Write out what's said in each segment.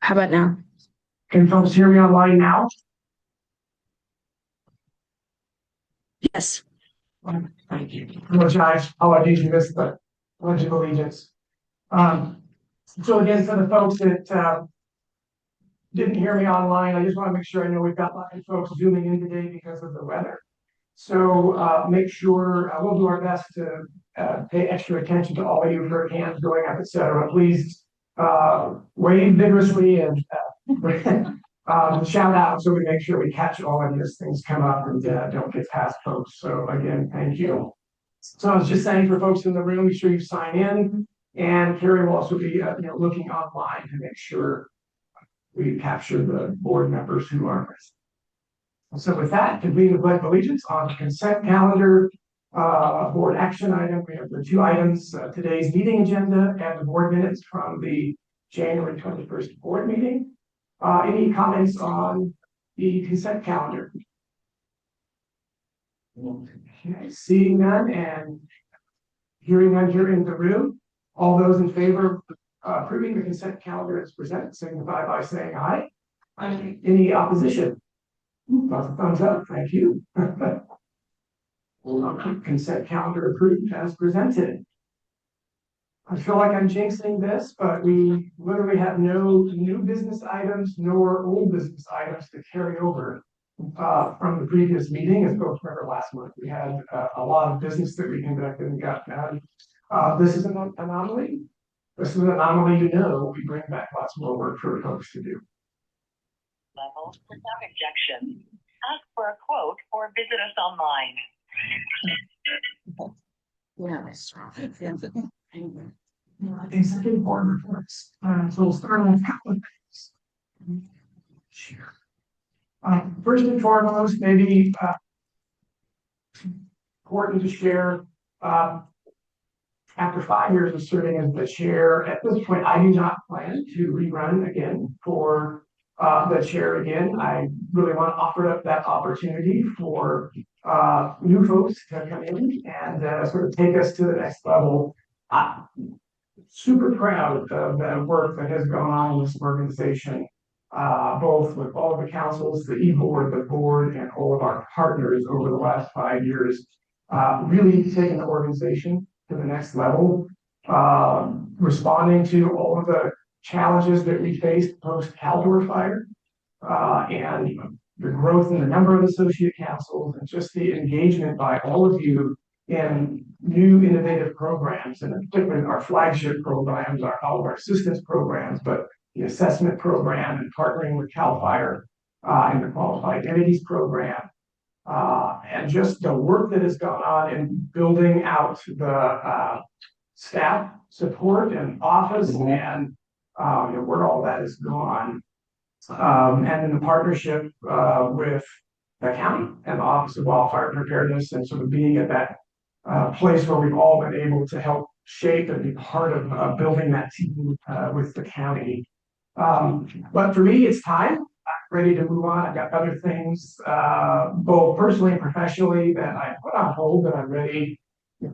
How about now? Can folks hear me online now? Yes. Thank you. Apologies, you missed the Pledge of Allegiance. So again, for the folks that didn't hear me online, I just want to make sure I know we've got lots of folks zooming in today because of the weather. So make sure we'll do our best to pay extra attention to all of you for hands going up, etc. Please wave vigorously and shout out so we make sure we catch all of these things come up and don't get past folks. So again, thank you. So I was just saying for folks in the room, be sure you sign in, and Carrie will also be looking online to make sure we capture the board members who are present. So with that, convene the Pledge of Allegiance on the consent calendar. Board action item. We have the two items: today's meeting agenda and the board minutes from the January 21st board meeting. Any comments on the consent calendar? Okay, seeing none and hearing none here in the room, all those in favor of approving the consent calendar as presented signify by saying aye. Aye. Any opposition? Lots of thumbs up. Thank you. Consent calendar approved as presented. I feel like I'm jinxing this, but we literally have no new business items nor old business items to carry over from the previous meeting. As folks remember, last month we had a lot of business that we conducted and got done. This is an anomaly. This is an anomaly, we bring back lots more work for folks to do. Level without objection. Ask for a quote or visit us online. Executive board reports. So we'll start on a couple of things. Sure. First and foremost, maybe important to share. After 5 years of serving as the chair, at this point, I do not plan to rerun again for the chair again. I really want to offer up that opportunity for new folks to come in and sort of take us to the next level. Super proud of the work that has gone on in this organization, both with all of the councils, the e-board, the board, and all of our partners over the last 5 years, really taking the organization to the next level, responding to all of the challenges that we faced post-Caldor fire, and the growth in the number of associate councils, and just the engagement by all of you in new innovative programs, and particularly our flagship programs, all of our assistance programs, but the assessment program and partnering with CAL FIRE and the Qualified Entities program, and just the work that has gone on in building out the staff support and office and where all that has gone. And in the partnership with the county and the Office of Wildfire Preparedness, and sort of being at that place where we've all been able to help shape and be part of building that team with the county. But for me, it's time. I'm ready to move on. I've got other things, both personally and professionally, that I put on hold that I'm ready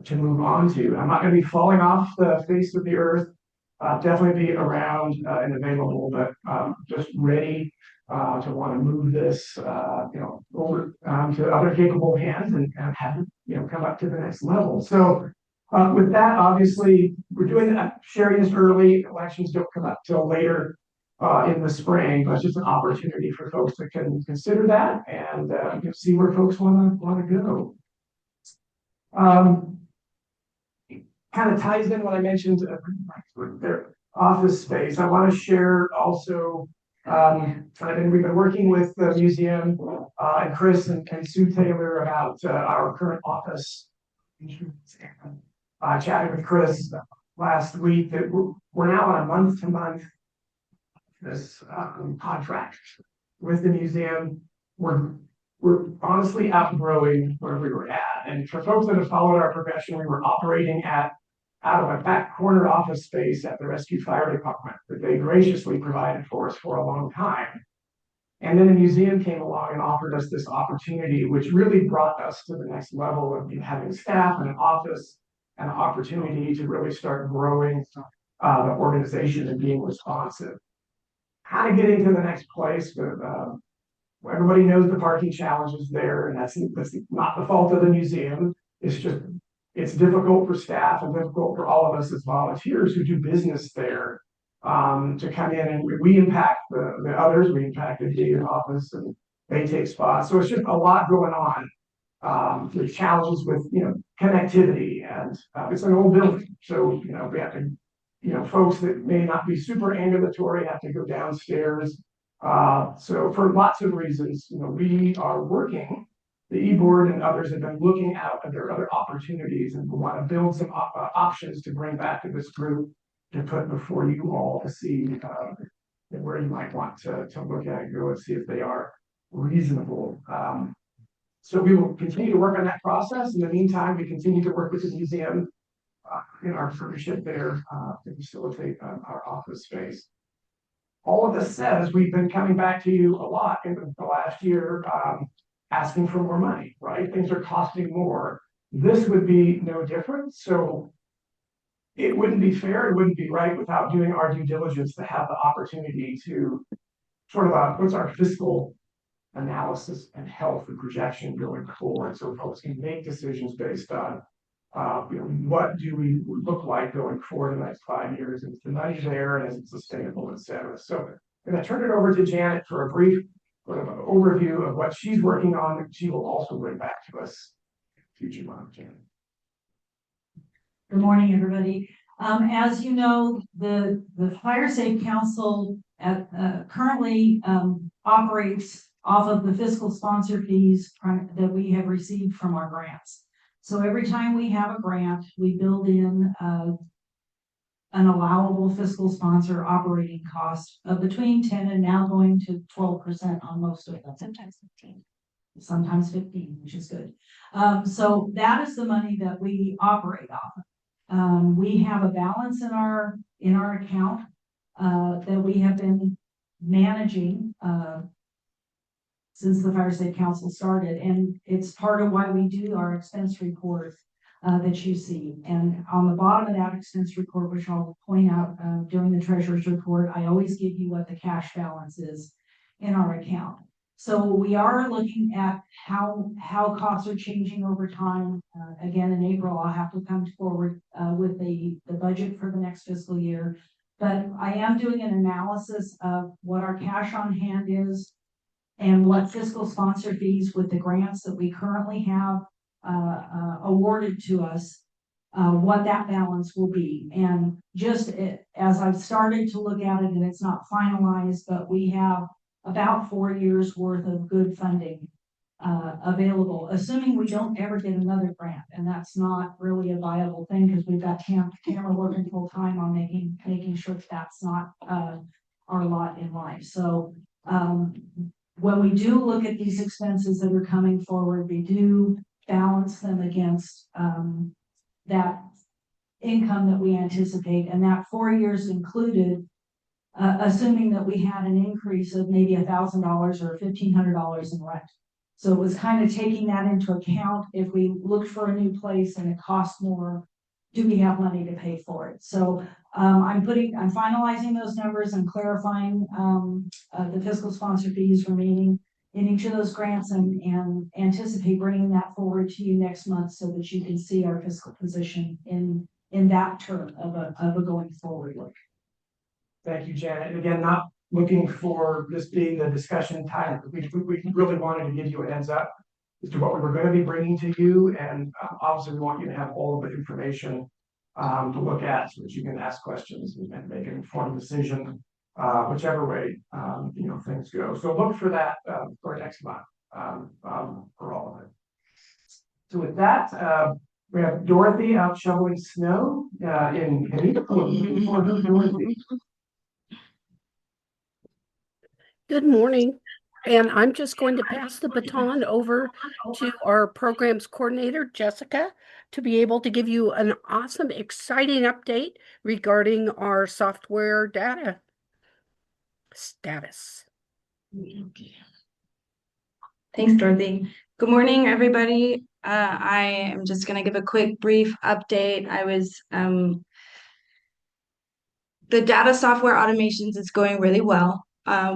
to move on to. I'm not going to be falling off the face of the earth. Definitely be around and available, but just ready to want to move this, over to other capable hands and have it, come up to the next level. So with that, obviously, we're doing that, sharing this early. Elections don't come up till later in the spring, but it's just an opportunity for folks to consider that and see where folks want to go. Kind of ties in what I mentioned with their office space. I want to share also. We've been working with the museum and Chris and Sue Taylor about our current office. I chatted with Chris last week that we're now on a month-to-month this contract with the museum. We're honestly outgrowing where we were at. And for folks that have followed our progression, we were operating out of a back corner office space at the Rescue Fire Department that they graciously provided for us for a long time. And then the museum came along and offered us this opportunity, which really brought us to the next level of having staff and an office and an opportunity to really start growing the organization and being responsive. kind of getting to the next place, but everybody knows the parking challenge is there, and that's not the fault of the museum. It's just, it's difficult for staff and difficult for all of us as volunteers who do business there, to come in, and we impact the others, we impact the DA office, and they take spots. So it's just a lot going on. There's challenges with, connectivity, and it's an old building. So, we have to, folks that may not be super ambulatory have to go downstairs. So for lots of reasons, we are working, the e-board and others have been looking out at their other opportunities, and we want to build some options to bring back to this group to put before you all to see where you might want to look at and go and see if they are reasonable. So we will continue to work on that process. In the meantime, we continue to work with the museum in our partnership there to facilitate our office space. All of this says we've been coming back to you a lot in the last year, asking for more money, right? Things are costing more. This would be no different. So it wouldn't be fair, it wouldn't be right without doing our due diligence to have the opportunity to sort of what's our fiscal analysis and health and projection going forward, so folks can make decisions based on what do we look like going forward in the next 5 years, and is the money there, and is it sustainable, etc. So I'm going to turn it over to Janet for a brief sort of an overview of what she's working on, and she will also bring back to us future month. Janet. Good morning, everybody. As you know, the Fire Safe Council currently operates off of the fiscal sponsor fees that we have received from our grants. So every time we have a grant, we build in an allowable fiscal sponsor operating cost of between 10 and now going to 12% on most of them. Sometimes 15. Sometimes 15, which is good. So that is the money that we operate off of. We have a balance in our account that we have been managing since the Fire Safe Council started, and it's part of why we do our expense report that you see. And on the bottom of that expense report, which I'll point out during the treasurer's report, I always give you what the cash balance is in our account. So we are looking at how costs are changing over time. Again, in April, I'll have to come forward with the budget for the next fiscal year. But I am doing an analysis of what our cash on hand is and what fiscal sponsor fees with the grants that we currently have awarded to us, what that balance will be. And just as I've started to look at it, and it's not finalized, but we have about 4 years worth of good funding available, assuming we don't ever get another grant. And that's not really a viable thing because we've got Tamara working full time on making sure that's not our lot in life. So when we do look at these expenses that are coming forward, we do balance them against that income that we anticipate, and that 4 years included, assuming that we had an increase of maybe $1,000 or $1,500 in rent. So it was kind of taking that into account. If we looked for a new place and it costs more, do we have money to pay for it? So I'm finalizing those numbers and clarifying the fiscal sponsor fees remaining in each of those grants, and anticipate bringing that forward to you next month so that you can see our fiscal position in that term of a going forward look. Thank you, Janet. And again, not looking for this being the discussion time. We really wanted to give you a heads up as to what we were going to be bringing to you, and obviously we want you to have all of the information to look at so that you can ask questions and make an informed decision, whichever way things go. So look for that for next month for all of it. So with that, we have Dorothy out shoveling snow in Dorothy. Good morning, and I'm just going to pass the baton over to our programs coordinator, Jessica, to be able to give you an awesome, exciting update regarding our software data status. Thanks, Dorothy. Good morning, everybody. I am just going to give a quick, brief update. The data software automations is going really well.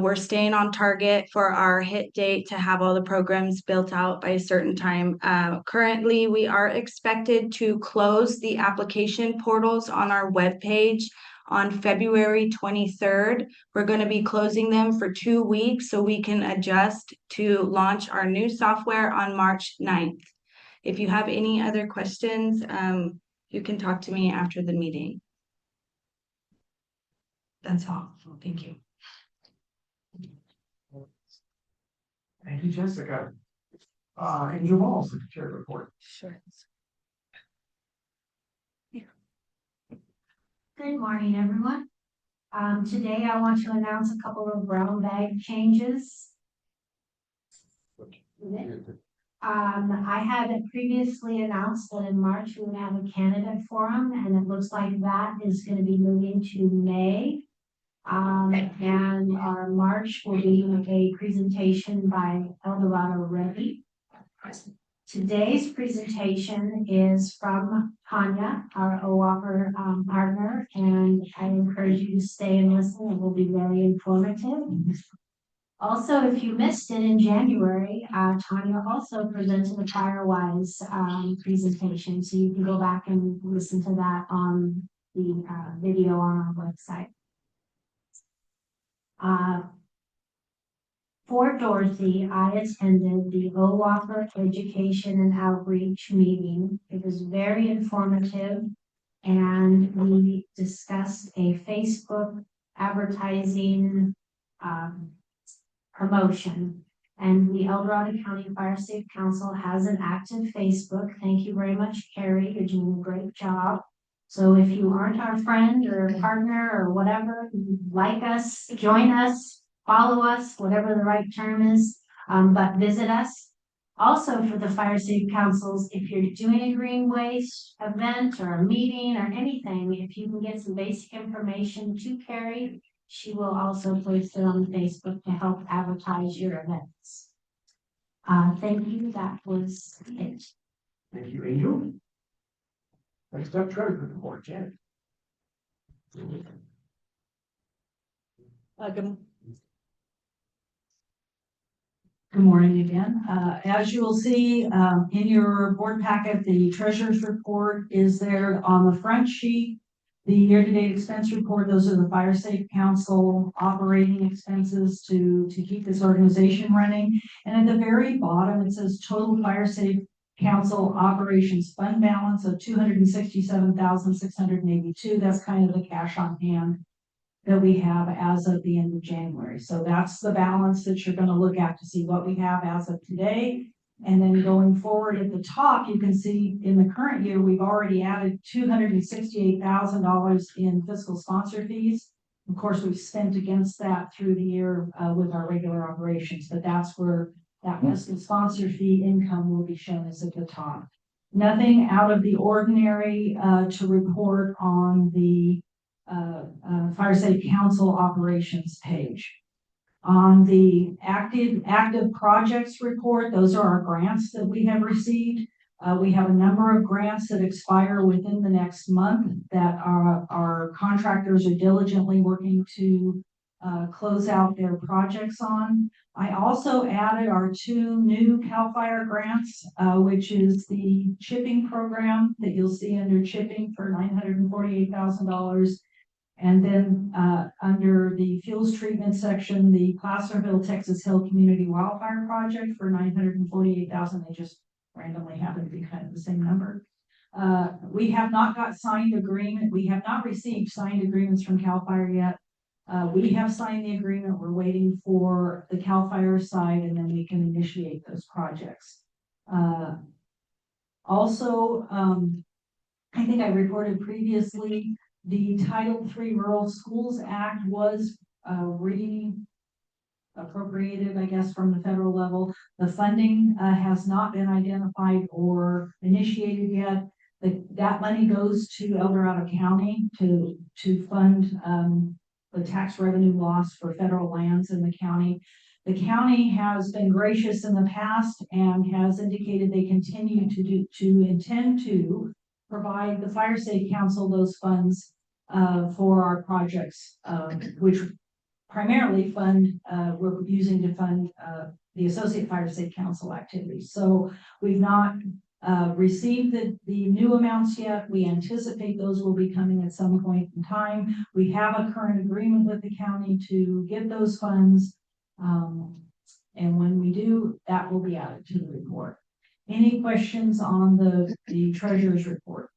We're staying on target for our hit date to have all the programs built out by a certain time. Currently, we are expected to close the application portals on our webpage on February 23rd. We're going to be closing them for 2 weeks so we can adjust to launch our new software on March 9th. If you have any other questions, you can talk to me after the meeting. That's all. Thank you. Thank you, Jessica. Angel Wall, Secretary report. Sure. Good morning, everyone. Today I want to announce a couple of brown bag changes. I had previously announced that in March we would have a candidate forum, and it looks like that is going to be moving to May. And our March will be a presentation by Eldorado Reddy. Today's presentation is from Tanya, our OAPR partner, and I encourage you to stay and listen. It will be very informative. Also, if you missed it in January, Tanya also presented a Firewise presentation, so you can go back and listen to that on the video on our website. For Dorothy, I attended the OAPR Education and Outreach meeting. It was very informative, and we discussed a Facebook advertising promotion. And the El Dorado County Fire Safe Council has an active Facebook. Thank you very much, Carrie. You're doing a great job. So if you aren't our friend or partner or whatever, like us, join us, follow us, whatever the right term is, but visit us. Also for the Fire Safe Councils, if you're doing a green waste event or a meeting or anything, if you can get some basic information to Carrie, she will also post it on Facebook to help advertise your events. Thank you. That was it. Thank you, Angel. Next up, Treasurer report, Janet. Good morning again. As you will see in your board packet, the treasurer's report is there on the front sheet. The year-to-date expense report, those are the Fire Safe Council operating expenses to keep this organization running. And at the very bottom, it says total Fire Safe Council operations fund balance of $267,682. That's kind of the cash on hand that we have as of the end of January. So that's the balance that you're going to look at to see what we have as of today. And then going forward at the top, you can see in the current year, we've already added $268,000 in fiscal sponsor fees. Of course, we've spent against that through the year with our regular operations, but that's where that fiscal sponsor fee income will be shown as at the top. Nothing out of the ordinary to report on the Fire Safe Council operations page. On the active projects report, those are our grants that we have received. We have a number of grants that expire within the next month that our contractors are diligently working to close out their projects on. I also added our 2 new CAL FIRE grants, which is the chipping program that you'll see under chipping for $948,000. And then under the fuels treatment section, the Placerville, Texas Hill Community Wildfire Project for $948,000. They just randomly happen to be kind of the same number. We have not got signed agreement. We have not received signed agreements from CAL FIRE yet. We have signed the agreement. We're waiting for the CAL FIRE side, and then we can initiate those projects. Also, I think I reported previously, the Title III Rural Schools Act was re-appropriated, I guess, from the federal level. The funding has not been identified or initiated yet. That money goes to El Dorado County to fund the tax revenue loss for federal lands in the county. The county has been gracious in the past and has indicated they continue to intend to provide the Fire Safe Council those funds for our projects, which primarily we're using to fund the Associate Fire Safe Council activities. So we've not received the new amounts yet. We anticipate those will be coming at some point in time. We have a current agreement with the county to get those funds. And when we do, that will be added to the report. Any questions on the treasurer's report?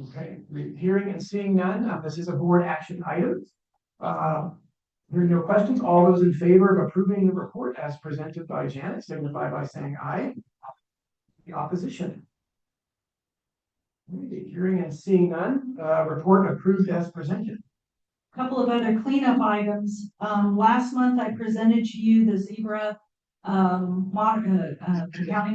Okay, hearing and seeing none, this is a board action item. Hearing no questions, all those in favor of approving the report as presented by Janet, signify by saying aye. The opposition. Okay, hearing and seeing none, report approved as presented. Couple of other cleanup items. Last month I presented to you the Zebra county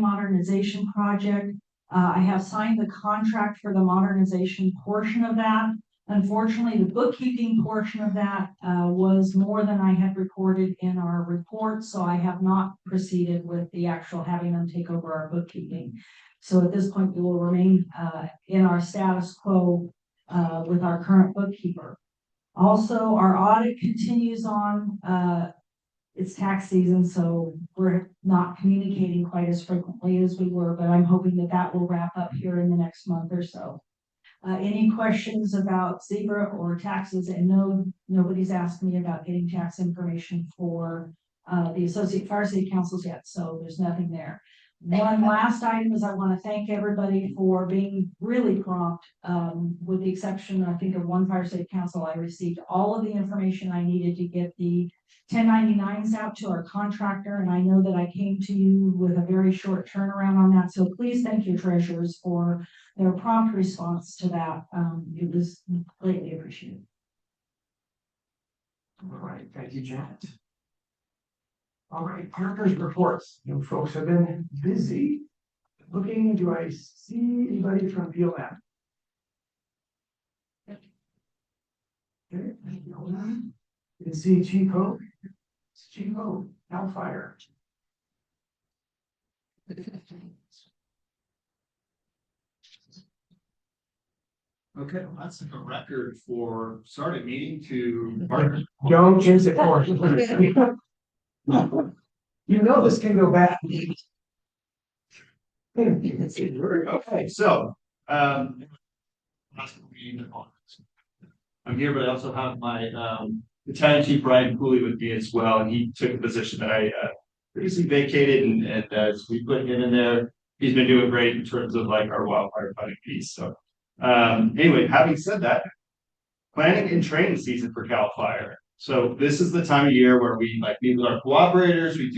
modernization project. I have signed the contract for the modernization portion of that. Unfortunately, the bookkeeping portion of that was more than I had recorded in our report, so I have not proceeded with the actual having them take over our bookkeeping. So at this point, we will remain in our status quo with our current bookkeeper. Also, our audit continues on. It's tax season, so we're not communicating quite as frequently as we were, but I'm hoping that that will wrap up here in the next month or so. Any questions about Zebra or taxes? And no, nobody's asked me about getting tax information for the Associate Fire Safe Councils yet, so there's nothing there. One last item is I want to thank everybody for being really prompt. With the exception, I think, of one Fire Safe Council, I received all of the information I needed to get the 1099s out to our contractor, and I know that I came to you with a very short turnaround on that. So please thank your treasurers for their prompt response to that. It was greatly appreciated. All right, thank you, Janet. All right, partners reports. You folks have been busy. Looking, do I see anybody from PLM? Okay, you can see Chief Hope. Chief Hope, Cal Fire. Okay, well, that's like a record for starting meeting to partners. Don't jinx it for us. You know this can go bad. Okay, so I'm here, but I also have my Battalion Chief Brian Cooley with me as well, and he took a position that I previously vacated, and as we put him in there, he's been doing great in terms of like our wildfire fighting piece. So anyway, having said that, planning and training season for Cal Fire. So this is the time of year where we like meet with our cooperators. We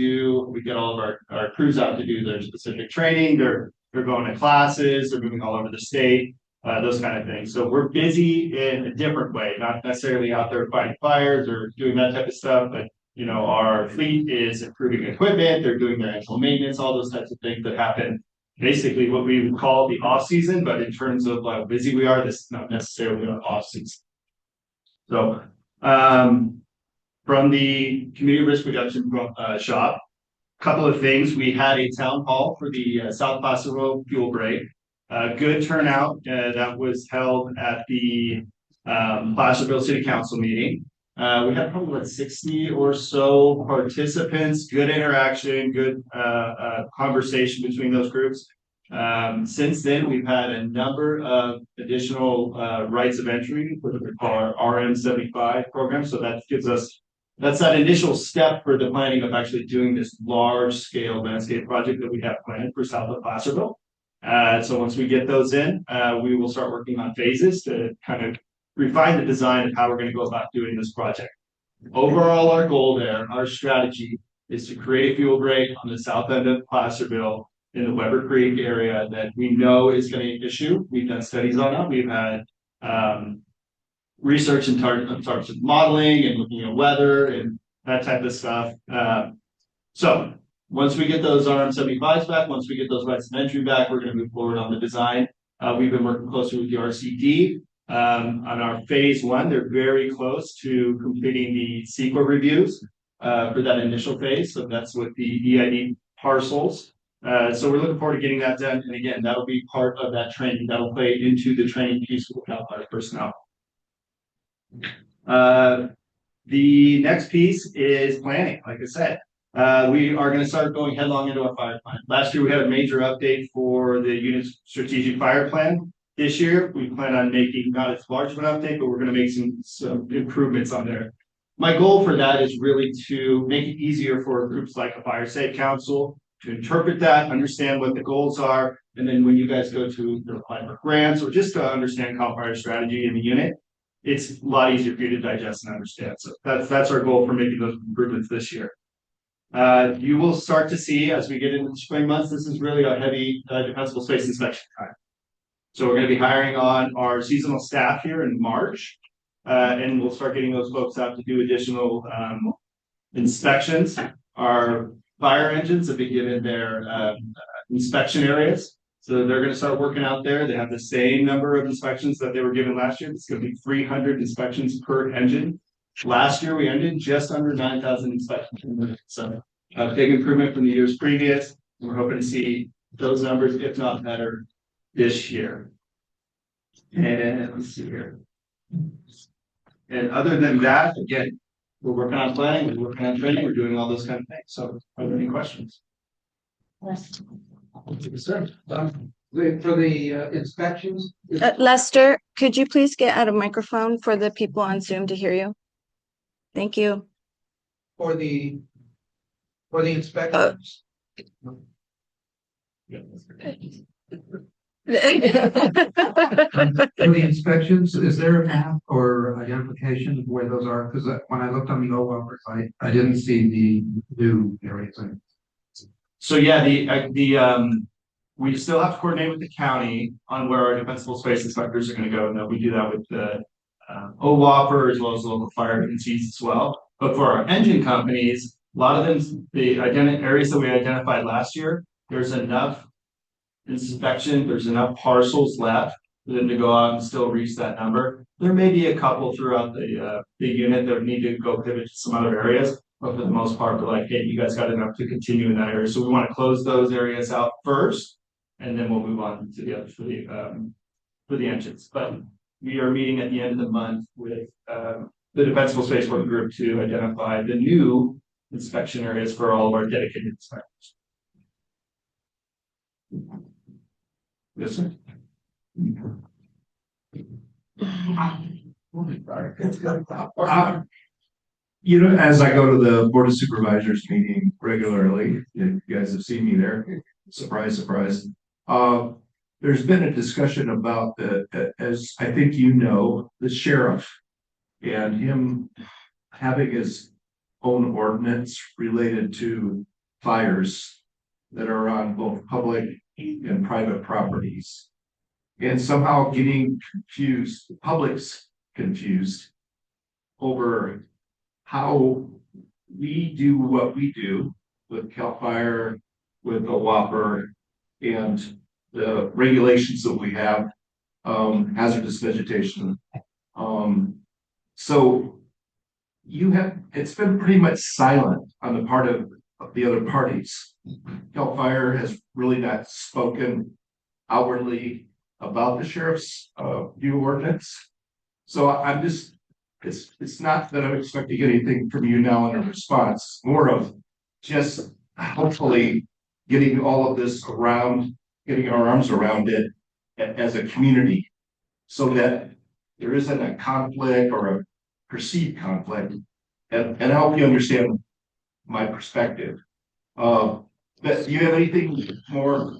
get all of our crews out to do their specific training. They're going to classes. They're moving all over the state. Those kind of things. So we're busy in a different way, not necessarily out there fighting fires or doing that type of stuff, but you know, our fleet is improving equipment. They're doing their annual maintenance, all those types of things that happen. Basically, what we would call the off season, but in terms of how busy we are, this is not necessarily an off season. So. From the community risk reduction shop, a couple of things. We had a town hall for the South Placerville fuel break. Good turnout that was held at the Placerville City Council meeting. We had probably 60 or so participants. Good interaction, good conversation between those groups. Since then, we've had a number of additional rights of entry for what we call our RM75 program. So that gives us, that's that initial step for the planning of actually doing this large scale landscape project that we have planned for south of Placerville. So once we get those in, we will start working on phases to kind of refine the design of how we're going to go about doing this project. Overall, our goal there, our strategy is to create a fuel break on the south end of Placerville in the Weber Creek area that we know is going to be an issue. We've done studies on that. We've had research in terms of modeling and looking at weather and that type of stuff. So once we get those RM75s back, once we get those rights of entry back, we're going to move forward on the design. We've been working closely with the RCD on our phase one. They're very close to completing the CEQA reviews for that initial phase. So that's with the EID parcels. So we're looking forward to getting that done. And again, that'll be part of that training. That'll play into the training piece with Cal Fire personnel. The next piece is planning, like I said. We are gonna start going headlong into our fire plan. Last year, we had a major update for the unit's strategic fire plan. This year, we plan on making not as large of an update, but we're gonna make some improvements on there. My goal for that is really to make it easier for groups like a Fire Safe Council to interpret that, understand what the goals are, and then when you guys go to apply for grants or just to understand CAL FIRE strategy in the unit, it's a lot easier for you to digest and understand. So that's our goal for making those improvements this year. You will start to see as we get into the spring months, this is really a heavy defensible space inspection time. So we're going to be hiring on our seasonal staff here in March, and we'll start getting those folks out to do additional inspections. Our fire engines have been given their inspection areas. So they're going to start working out there. They have the same number of inspections that they were given last year. It's going to be 300 inspections per engine. Last year, we ended just under 9,000 inspections. So a big improvement from the years previous. We're hoping to see those numbers, if not better, this year. And let's see here. And other than that, again, we're working on planning, we're working on training, we're doing all those kind of things. So are there any questions? Yes. Sir, for the inspections. Lester, could you please get out a microphone for the people on Zoom to hear you? Thank you. For the inspections. For the inspections, is there a map or identification of where those are? Because when I looked on the OWASP site, I didn't see the new areas. So yeah, we still have to coordinate with the county on where our defensible space inspectors are going to go. And we do that with the OWAPR as well as the local fire agencies as well. But for our engine companies, a lot of them, the areas that we identified last year, there's enough inspection, there's enough parcels left for them to go out and still reach that number. There may be a couple throughout the unit that need to go pivot to some other areas, but for the most part, we're like, hey, you guys got enough to continue in that area. So we want to close those areas out first, and then we'll move on to the other for the engines. But we are meeting at the end of the month with the Defensible Space Working Group to identify the new inspection areas for all of our dedicated inspectors. Yes, sir. You know, as I go to the Board of Supervisors meeting regularly, you guys have seen me there. Surprise, surprise. There's been a discussion about as I think you know, the sheriff and him having his own ordinance related to fires that are on both public and private properties, and somehow getting confused, the public's confused over how we do what we do with CAL FIRE, with the OWAPR, and the regulations that we have, hazardous vegetation. So it's been pretty much silent on the part of the other parties. CAL FIRE has really not spoken outwardly about the sheriff's new ordinance. So I'm just, it's not that I'm expecting anything from you now in a response, more of just hopefully getting all of this around, getting our arms around it as a community so that there isn't a conflict or a perceived conflict, and help you understand my perspective. But do you have anything more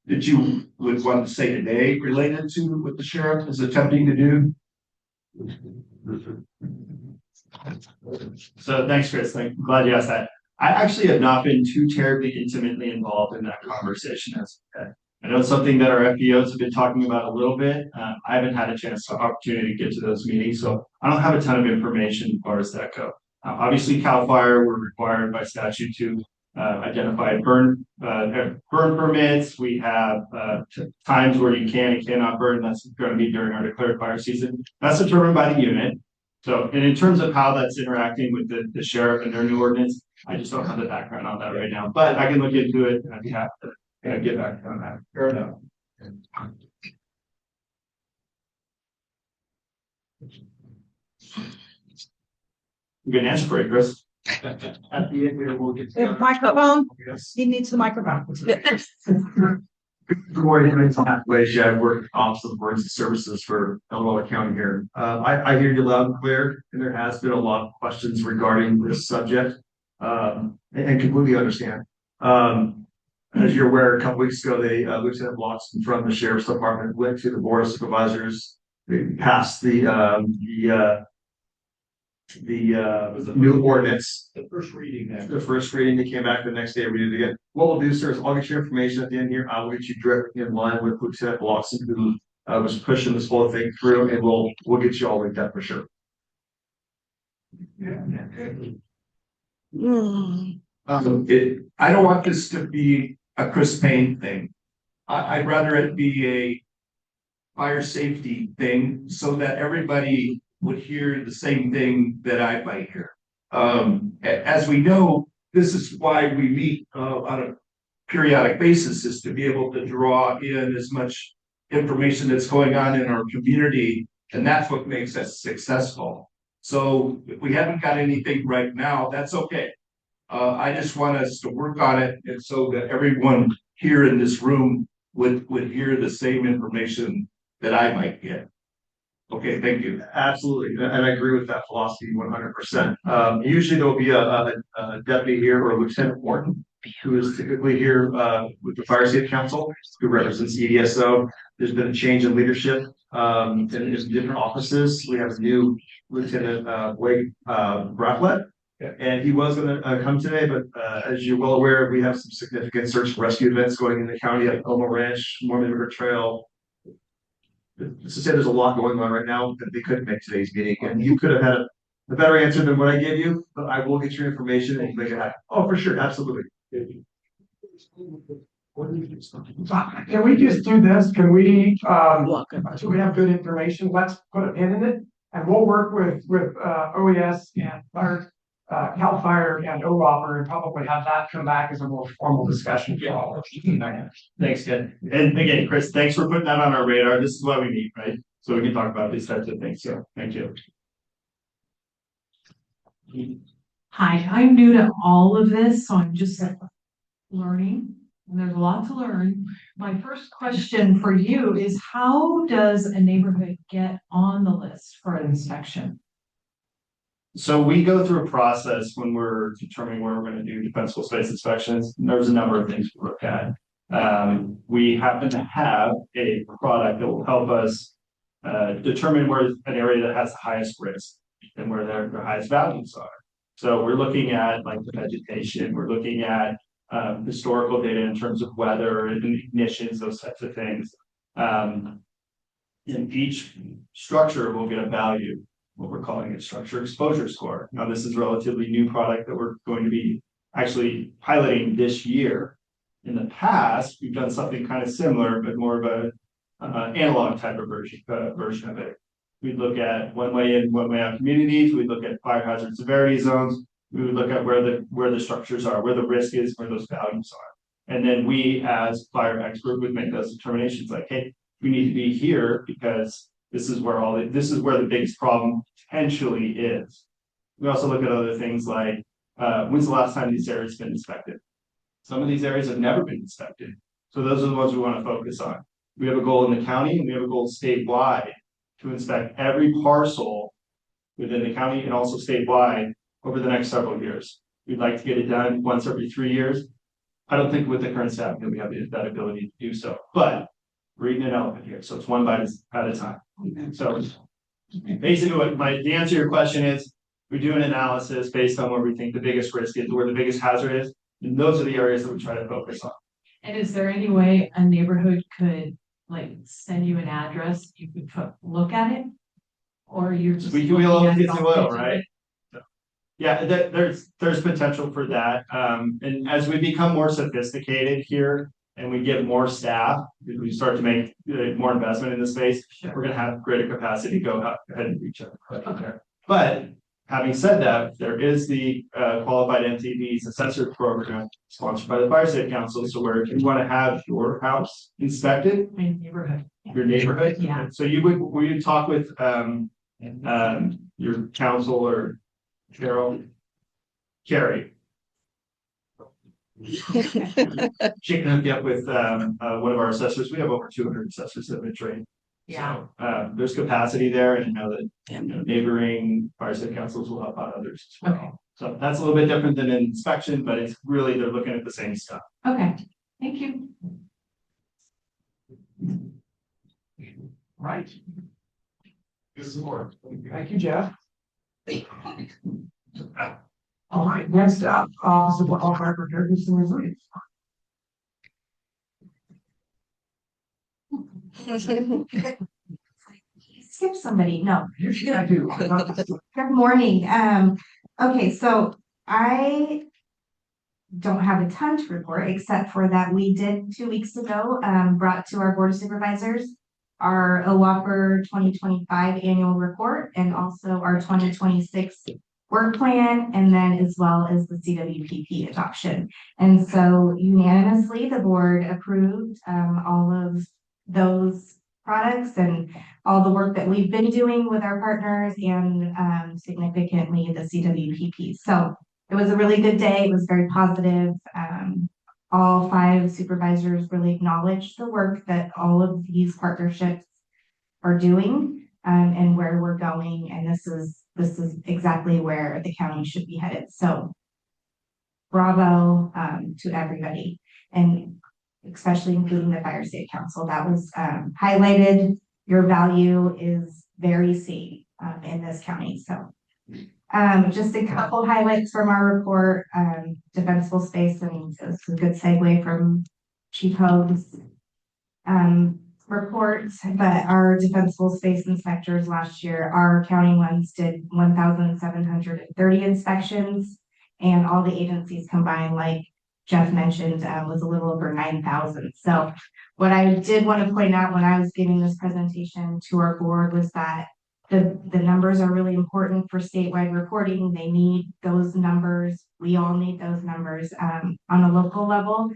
that you would want to say today related to what the sheriff is attempting to do? So thanks, Chris. I'm glad you asked that. I actually have not been too terribly intimately involved in that conversation as yet. I know it's something that our FBOs have been talking about a little bit. I haven't had a chance to opportunity to get to those meetings, so I don't have a ton of information as far as that go. Obviously, CAL FIRE, we're required by statute to identify burn permits. We have times where you can and cannot burn. That's going to be during our declared fire season. That's determined by the unit. So, and in terms of how that's interacting with the sheriff and their new ordinance, I just don't have the background on that right now. But I can look into it, and I'd be happy to get back on that. Fair enough. Good answer for you, Chris. At the end here, we'll get. Microphone, Yes. he needs the microphone. Good morning, my name's Matt Glacier. I work in Office of Emergency Services for Illinois County here. I hear you loud and clear, and there has been a lot of questions regarding this subject, and completely understand. As you're aware, a couple weeks ago, Lieutenant Watson from the Sheriff's Department went to the Board of Supervisors. They passed the new ordinance. The first reading there. The first reading, they came back the next day, read it again. What we'll do, sir, is I'll get your information at the end here. I will get you directly in line with Lieutenant Lawson, who was pushing this whole thing through, and we'll get you all linked up for sure. I don't want this to be a Chris Payne thing. I'd rather it be a fire safety thing so that everybody would hear the same thing that I might hear. As we know, this is why we meet on a periodic basis, is to be able to draw in as much information that's going on in our community, and that's what makes us successful. So if we haven't got anything right now, that's okay. I just want us to work on it, and so that everyone here in this room would hear the same information that I might get. Okay, thank you. Absolutely, and I agree with that philosophy 100%. Usually there will be a deputy here or a lieutenant warden who is typically here with the Fire Safety Council, who represents EDSO. There's been a change in leadership and there's different offices. We have a new Lieutenant Wade Brathwaite. And he was going to come today, but as you're well aware, we have some significant search and rescue events going in the county, like Elmo Ranch, Mormon River Trail. To say there's a lot going on right now that they couldn't make today's meeting, and you could have had a better answer than what I gave you, but I will get your information and make it happen. Oh, for sure, absolutely. Can we just do this? Can we, so we have good information, let's put a pin in it, and we'll work with OES and fire, CAL FIRE and OWOPR, and probably have that come back as a more formal discussion for all of you. Thanks, Ken. And again, Chris, thanks for putting that on our radar. This is why we meet, right? So we can talk about these types of things. So thank you. Hi, I'm new to all of this, so I'm just learning, and there's a lot to learn. My first question for you is, how does a neighborhood get on the list for an inspection? So we go through a process when we're determining where we're going to do defensible space inspections. There's a number of things we look at. We happen to have a product that will help us determine where an area that has the highest risk and where their highest values are. So we're looking at like the vegetation, we're looking at historical data in terms of weather and ignitions, those types of things. In each structure, we'll get a value, what we're calling a structure exposure score. Now, this is a relatively new product that we're going to be actually piloting this year. In the past, we've done something kind of similar, but more of a analog type of version of it. We'd look at one way in, one way out communities. We'd look at fire hazard severity zones. We would look at where the structures are, where the risk is, where those values are. And then we, as fire expert, would make those determinations like, hey, we need to be here because this is where the biggest problem potentially is. We also look at other things like, when's the last time these areas have been inspected? Some of these areas have never been inspected. So those are the ones we want to focus on. We have a goal in the county and we have a goal statewide to inspect every parcel within the county and also statewide over the next several years. We'd like to get it done once every 3 years. I don't think with the current staff that we have that ability to do so, but we're eating an elephant here. So it's one bite at a time. So basically the answer to your question is, we do an analysis based on where we think the biggest risk is, where the biggest hazard is. And those are the areas that we try to focus on. And is there any way a neighborhood could like send you an address, you could look at it? Or you're just We will, looking at it on right? So, yeah, there's potential for that. And as we become more sophisticated here and we get more staff, we start to make more investment in the space, we're going to have greater capacity to go ahead and reach out. Okay. But having said that, there is the Qualified MTV's Assessor Program sponsored by the Fire Safety Council. So where if you want to have your house inspected, My neighborhood. your neighborhood, Yeah. so you would talk with your council or Carol, Carrie. She can hook you up with one of our assessors. We have over 200 assessors that have been trained. Yeah. So there's capacity there, and I know that neighboring fire state councils will help out others as well. Okay. So that's a little bit different than an inspection, but it's really they're looking at the same stuff. Okay, thank you. Right. Thank you, Jeff. All right, next up, Office of Wildfire Preparedness and Resilience. Skip somebody, no. Usually I do. Good morning. Okay, so I don't have a ton to report, except for that we did 2 weeks ago, brought to our Board of Supervisors our OWOPR 2025 annual report and also our 2026 work plan, and then as well as the CWPP adoption. And so unanimously, the board approved all of those products and all the work that we've been doing with our partners and significantly the CWPP. So it was a really good day. It was very positive. All 5 supervisors really acknowledged the work that all of these partnerships are doing and where we're going. And this is exactly where the county should be headed. So bravo to everybody, and especially including the Fire State Council. That was highlighted. Your value is very seen in this county. So just a couple highlights from our report, defensible space, and it's a good segue from Chief Hoag's report. But our defensible space inspectors last year, our county ones did 1,730 inspections, and all the agencies combined, like Jeff mentioned, was a little over 9,000. So what I did want to point out when I was giving this presentation to our board was that the numbers are really important for statewide reporting. They need those numbers. We all need those numbers. On a local level,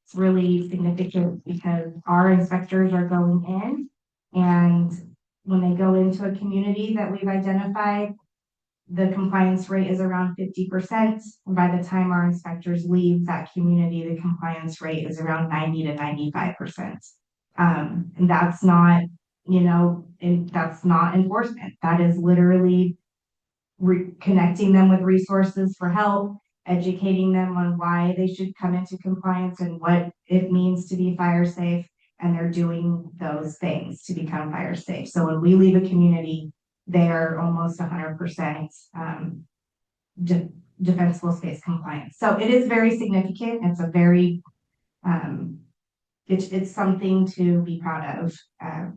it's really significant because our inspectors are going in, and when they go into a community that we've identified, the compliance rate is around 50%. And by the time our inspectors leave that community, the compliance rate is around 90 to 95%. And that's not, that's not enforcement. That is literally connecting them with resources for help, educating them on why they should come into compliance and what it means to be fire safe. And they're doing those things to become fire safe. So when we leave a community, they are almost 100% defensible space compliance. So it is very significant. It's a very, it's something to be proud of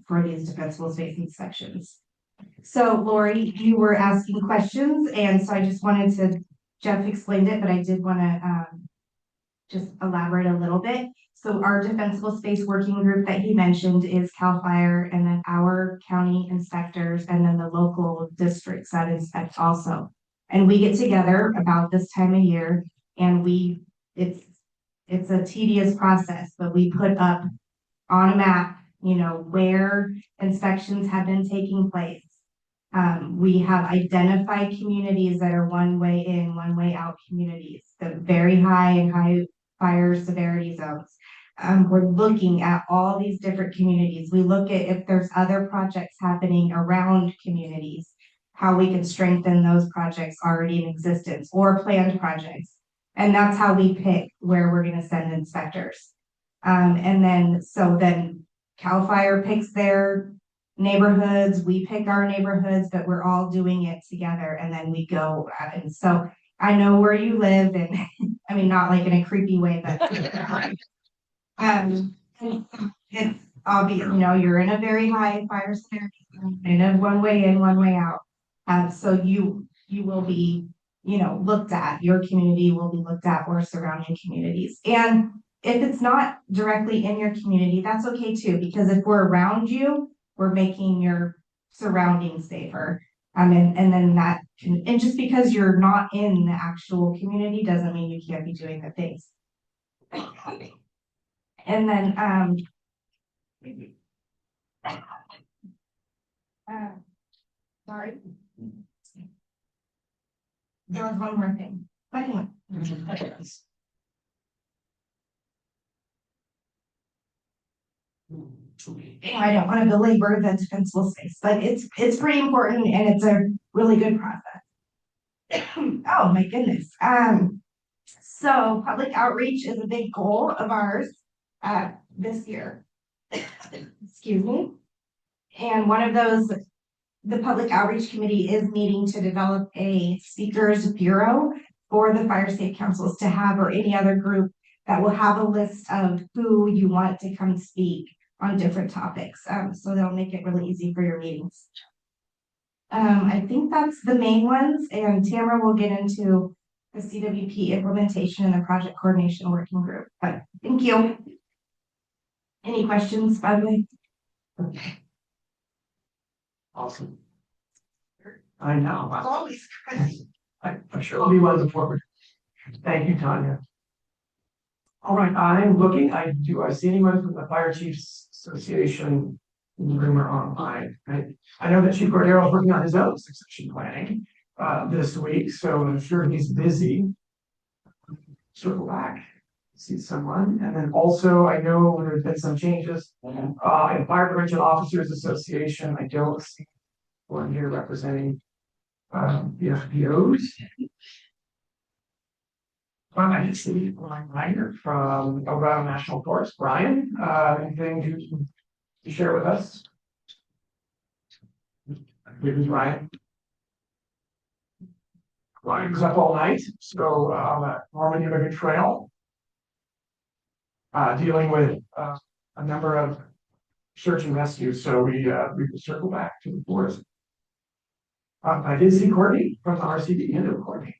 for these defensible space inspections. So Lori, you were asking questions, and so I just wanted to, Jeff explained it, but I did want to just elaborate a little bit. So our defensible space working group that he mentioned is CAL FIRE, and then our county inspectors, and then the local districts that inspect also. And we get together about this time of year, and it's a tedious process, but we put up on a map, where inspections have been taking place. We have identified communities that are one way in, one way out communities, the very high and high fire severity zones. We're looking at all these different communities. We look at if there's other projects happening around communities, how we can strengthen those projects already in existence or planned projects. And that's how we pick where we're going to send inspectors. And then CAL FIRE picks their neighborhoods, we pick our neighborhoods, but we're all doing it together, and then we go. And so I know where you live, and I mean, not like in a creepy way, but it's obvious, you're in a very high fire severity zone, and one way in, one way out. So you will be, looked at, your community will be looked at, or surrounding communities. And if it's not directly in your community, that's okay too, because if we're around you, we're making your surroundings safer. And then that can, and just because you're not in the actual community doesn't mean you can't be doing the things. And then, sorry. There was one more thing. But anyway. I don't want to belabor the defensible space, but it's pretty important and it's a really good process. Oh my goodness. So public outreach is a big goal of ours this year. Excuse me. And one of those, the Public Outreach Committee is meeting to develop a speakers bureau for the fire safe councils to have, or any other group that will have a list of who you want to come speak on different topics. So that'll make it really easy for your meetings. I think that's the main ones, and Tamara will get into the CWP implementation and the project coordination working group. But thank you. Any questions, by the way? Okay. Awesome. I know. Always. I'm sure it'll be well forward. Thank you, Tanya. All right, I'm looking. Do I see anyone from the Fire Chiefs Association in the room or online? I know that Chief Cordero is working on his own succession planning this week, so I'm sure he's busy. Circle back, see someone, and then also I know there's been some changes in Fire Prevention Officers Association. I don't see one here representing the FPOs. I just see Brian Reiner from Colorado National Forest. Brian, anything to share with us? Maybe Brian. Brian was up all night, so on the Norman Immigrant Trail, dealing with a number of search and rescue. So we will circle back to the forest. I did see Courtney from the RCD. Hello, Courtney.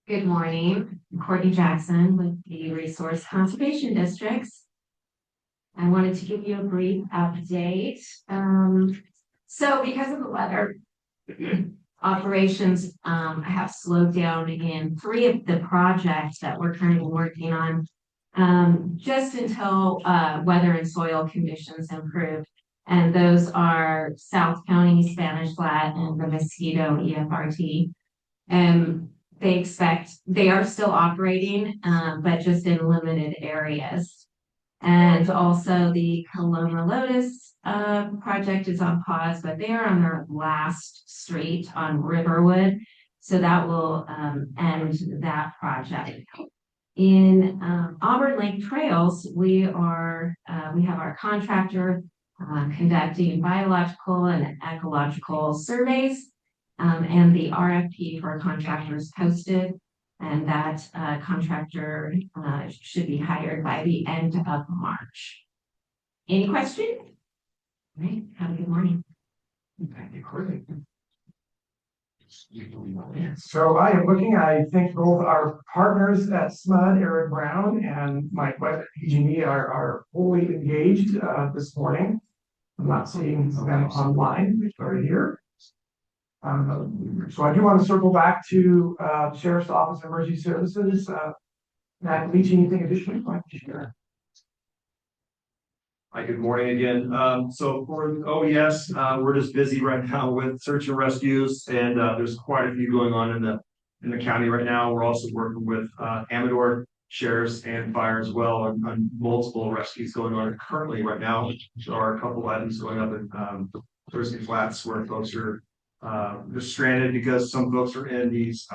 Good morning, Courtney Jackson with the Resource Conservation Districts. I wanted to give you a brief update. So because of the weather, operations have slowed down in 3 of the projects that we're currently working on, just until weather and soil conditions improve. And those are South County, Spanish Flat, and the Mosquito EFRT. And they are still operating, but just in limited areas. And also the Coloma Lotus project is on pause, but they are on their last street on Riverwood. So that will end that project. In Auburn Lake Trails, we have our contractor conducting biological and ecological surveys. And the RFP for contractors posted, and that contractor should be hired by the end of March. Any questions? All right, have a good morning. Thank you, Courtney. So I am looking, I think both our partners at SMUD, Eric Brown and Mike Webb at PG&E are fully engaged this morning. I'm not seeing them online, but are here. So I do want to circle back to Sheriff's Office of Emergency Services. Matt Leach, anything additional you'd like to share? Hi, good morning again. So for OES, we're just busy right now with search and rescues, and there's quite a few going on in the county right now. We're also working with Amador sheriffs and fire as well on multiple rescues going on currently right now. There are a couple items going up in Thursday Flats where folks are they're stranded because some folks are in these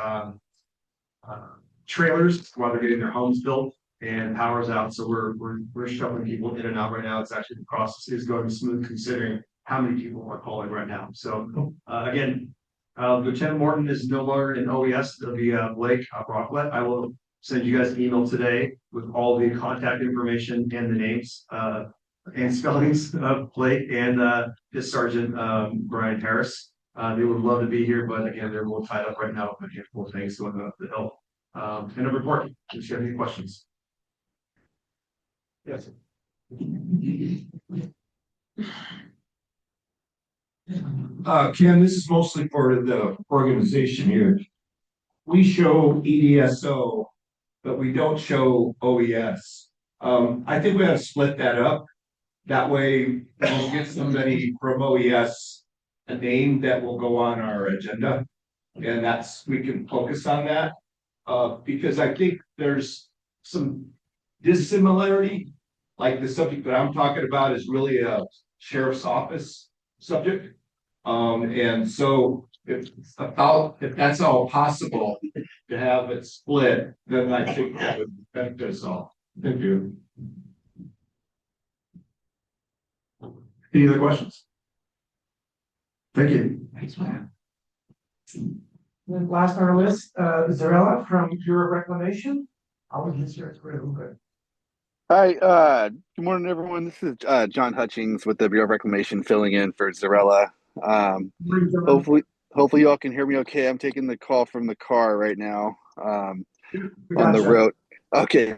trailers while they're getting their homes built and power's out. So we're shuffling people in and out right now. It's actually, the process is going smooth considering how many people are calling right now. So again, Lieutenant Morton is no longer in OES. It'll be Blake Rocklet. I will send you guys an email today with all the contact information and the names and spellings of Blake and his Sergeant Brian Harris. They would love to be here, but again, they're a little tied up right now with a handful of things going on to help. And a report, if you have any questions. Yes. Ken, this is mostly for the organization here. We show EDSO, but we don't show OES. I think we ought to split that up. That way we'll get somebody from OES, a name that will go on our agenda. And we can focus on that. Because I think there's some dissimilarity. Like the subject that I'm talking about is really a sheriff's office subject. And so if that's all possible to have it split, then I think that would benefit us all. Thank you. Any other questions? Thank you. Thanks, man. Last on our list, Zarella from Bureau of Reclamation. I was just here through, but. Hi, good morning, everyone. This is John Hutchings with the Bureau of Reclamation filling in for Zarella. Hopefully y'all can hear me okay. I'm taking the call from the car right now on the road. Okay,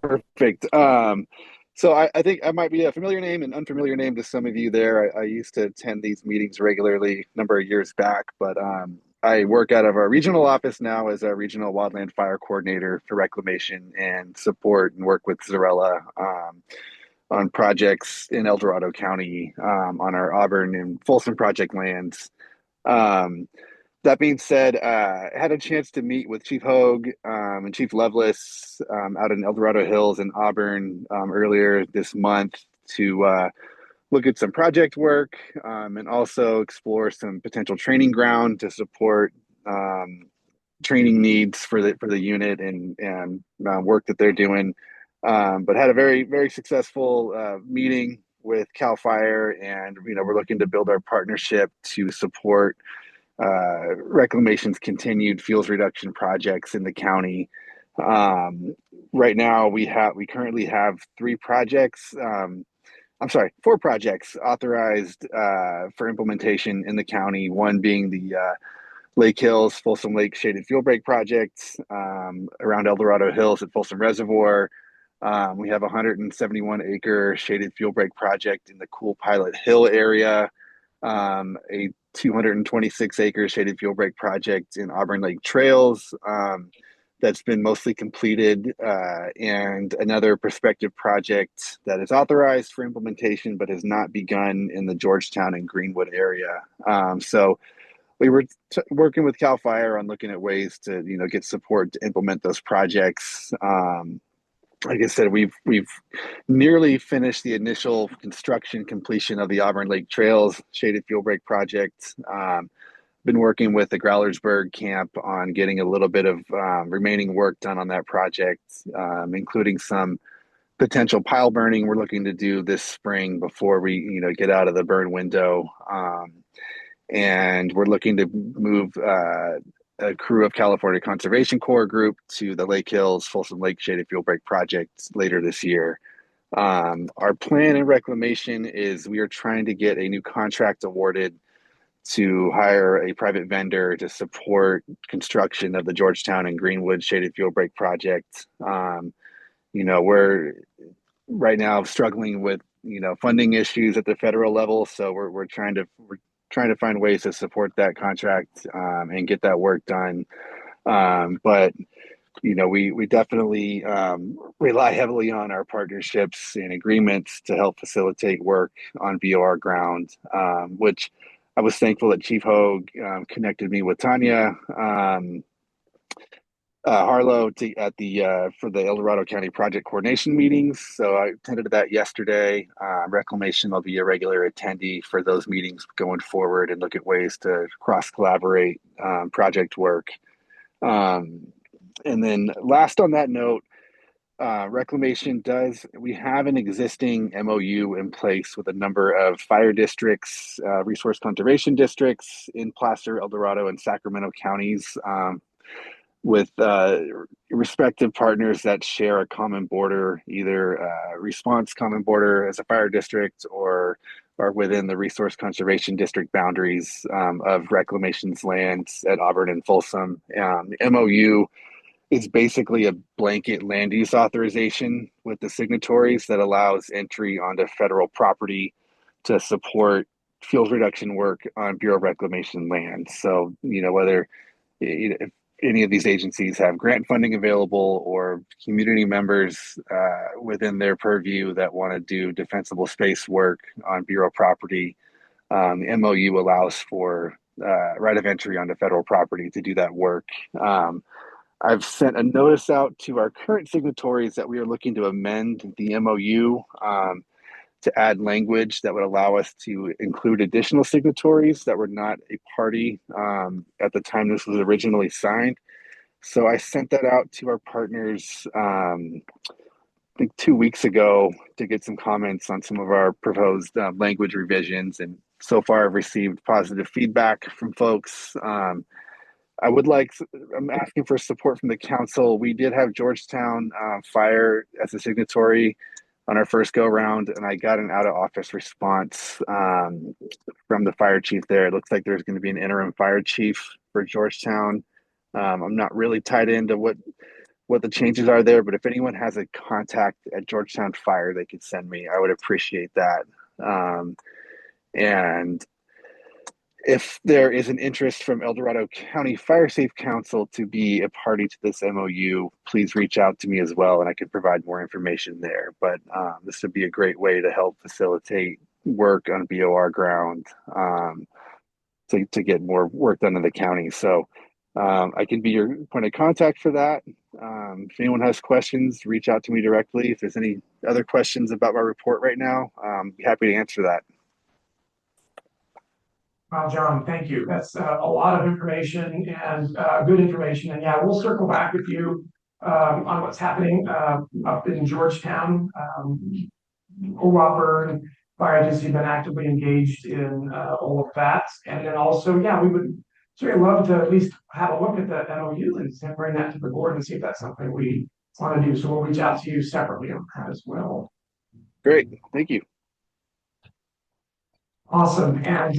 perfect. So I think I might be a familiar name and unfamiliar name to some of you there. I used to attend these meetings regularly a number of years back, but I work out of our regional office now as a regional wildland fire coordinator for reclamation and support and work with Zarella on projects in El Dorado County on our Auburn and Folsom project lands. That being said, I had a chance to meet with Chief Hogue and Chief Lovelace out in El Dorado Hills and Auburn earlier this month to look at some project work and also explore some potential training ground to support training needs for the unit and work that they're doing. But had a very, very successful meeting with CAL FIRE, and we're looking to build our partnership to support reclamation's continued fuels reduction projects in the county. Right now, we currently have 4 projects authorized for implementation in the county. One being the Lake Hills Folsom Lake Shaded Fuel Break project around El Dorado Hills at Folsom Reservoir. We have a 171-acre shaded fuel break project in the Cool Pilot Hill area, a 226-acre shaded fuel break project in Auburn Lake Trails that's been mostly completed, and another prospective project that is authorized for implementation but has not begun in the Georgetown and Greenwood area. So we were working with CAL FIRE on looking at ways to get support to implement those projects. Like I said, we've nearly finished the initial construction completion of the Auburn Lake Trails shaded fuel break project. Been working with the Growlersburg camp on getting a little bit of remaining work done on that project, including some potential pile burning we're looking to do this spring before we get out of the burn window. And we're looking to move a crew of California Conservation Corps group to the Lake Hills Folsom Lake Shaded Fuel Break project later this year. Our plan in reclamation is we are trying to get a new contract awarded to hire a private vendor to support construction of the Georgetown and Greenwood Shaded Fuel Break project. We're right now struggling with funding issues at the federal level, so we're trying to find ways to support that contract and get that work done. But we definitely rely heavily on our partnerships and agreements to help facilitate work on VOR ground, which I was thankful that Chief Hogue connected me with Tanya Harlow for the El Dorado County project coordination meetings. So I attended that yesterday. Reclamation will be a regular attendee for those meetings going forward and look at ways to cross collaborate project work. And then last on that note, reclamation we have an existing MOU in place with a number of fire districts, resource conservation districts in Placer, El Dorado, and Sacramento counties, with respective partners that share a common border, either response common border as a fire district or within the resource conservation district boundaries of reclamation's lands at Auburn and Folsom. The MOU is basically a blanket land use authorization with the signatories that allows entry onto federal property to support fuels reduction work on Bureau of Reclamation land. So, whether if any of these agencies have grant funding available or community members within their purview that want to do defensible space work on Bureau property. The MOU allows for right of entry onto federal property to do that work. I've sent a notice out to our current signatories that we are looking to amend the MOU to add language that would allow us to include additional signatories that were not a party at the time this was originally signed. So I sent that out to our partners, I think 2 weeks ago, to get some comments on some of our proposed language revisions. And so far I've received positive feedback from folks. I'm asking for support from the council. We did have Georgetown Fire as a signatory on our first go round, and I got an out of office response from the fire chief there. It looks like there's going to be an interim fire chief for Georgetown. I'm not really tied into what the changes are there, but if anyone has a contact at Georgetown Fire, they could send me. I would appreciate that. And if there is an interest from El Dorado County Fire Safe Council to be a party to this MOU, please reach out to me as well, and I can provide more information there. But this would be a great way to help facilitate work on BOR ground to get more work done in the county. So I can be your point of contact for that. If anyone has questions, reach out to me directly. If there's any other questions about my report right now, I'm happy to answer that. Wow, John, thank you. That's a lot of information and good information. And yeah, we'll circle back with you on what's happening up in Georgetown. OWOPR and Fire Agency have been actively engaged in all of that. And then also, yeah, we would certainly love to at least have a look at the MOU and bring that to the board and see if that's something we want to do. So we'll reach out to you separately on that as well. Great, thank you. Awesome. And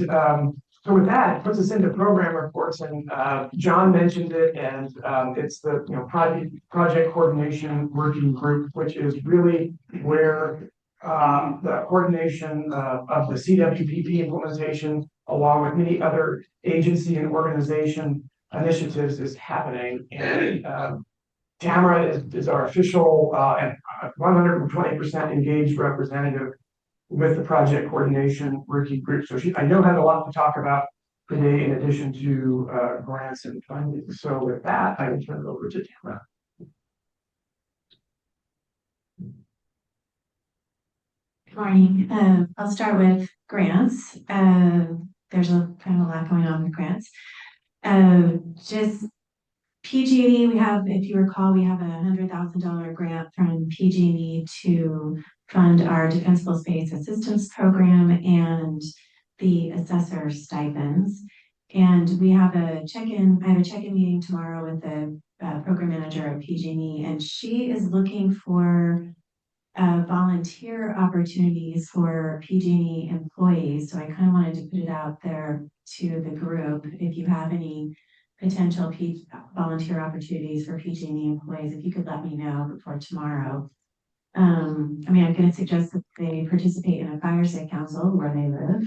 so with that, it puts us into program reports, and John mentioned it, and it's the project coordination working group, which is really where the coordination of the CWPP implementation, along with many other agency and organization initiatives, is happening. And Tamara is our official and 120% engaged representative with the project coordination working group. So I know has a lot to talk about today in addition to grants and funding. So with that, I will turn it over to Tamara. Good morning. I'll start with grants. There's a kind of a lot going on with grants. Just PG&E, we have, if you recall, we have a $100,000 grant from PG&E to fund our Defensible Space Assistance Program and the assessor stipends. And we have a check-in, I have a check-in meeting tomorrow with the program manager at PG&E, and she is looking for volunteer opportunities for PG&E employees. So I kind of wanted to put it out there to the group. If you have any potential volunteer opportunities for PG&E employees, if you could let me know before tomorrow. I'm going to suggest that they participate in a fire safe council where they live,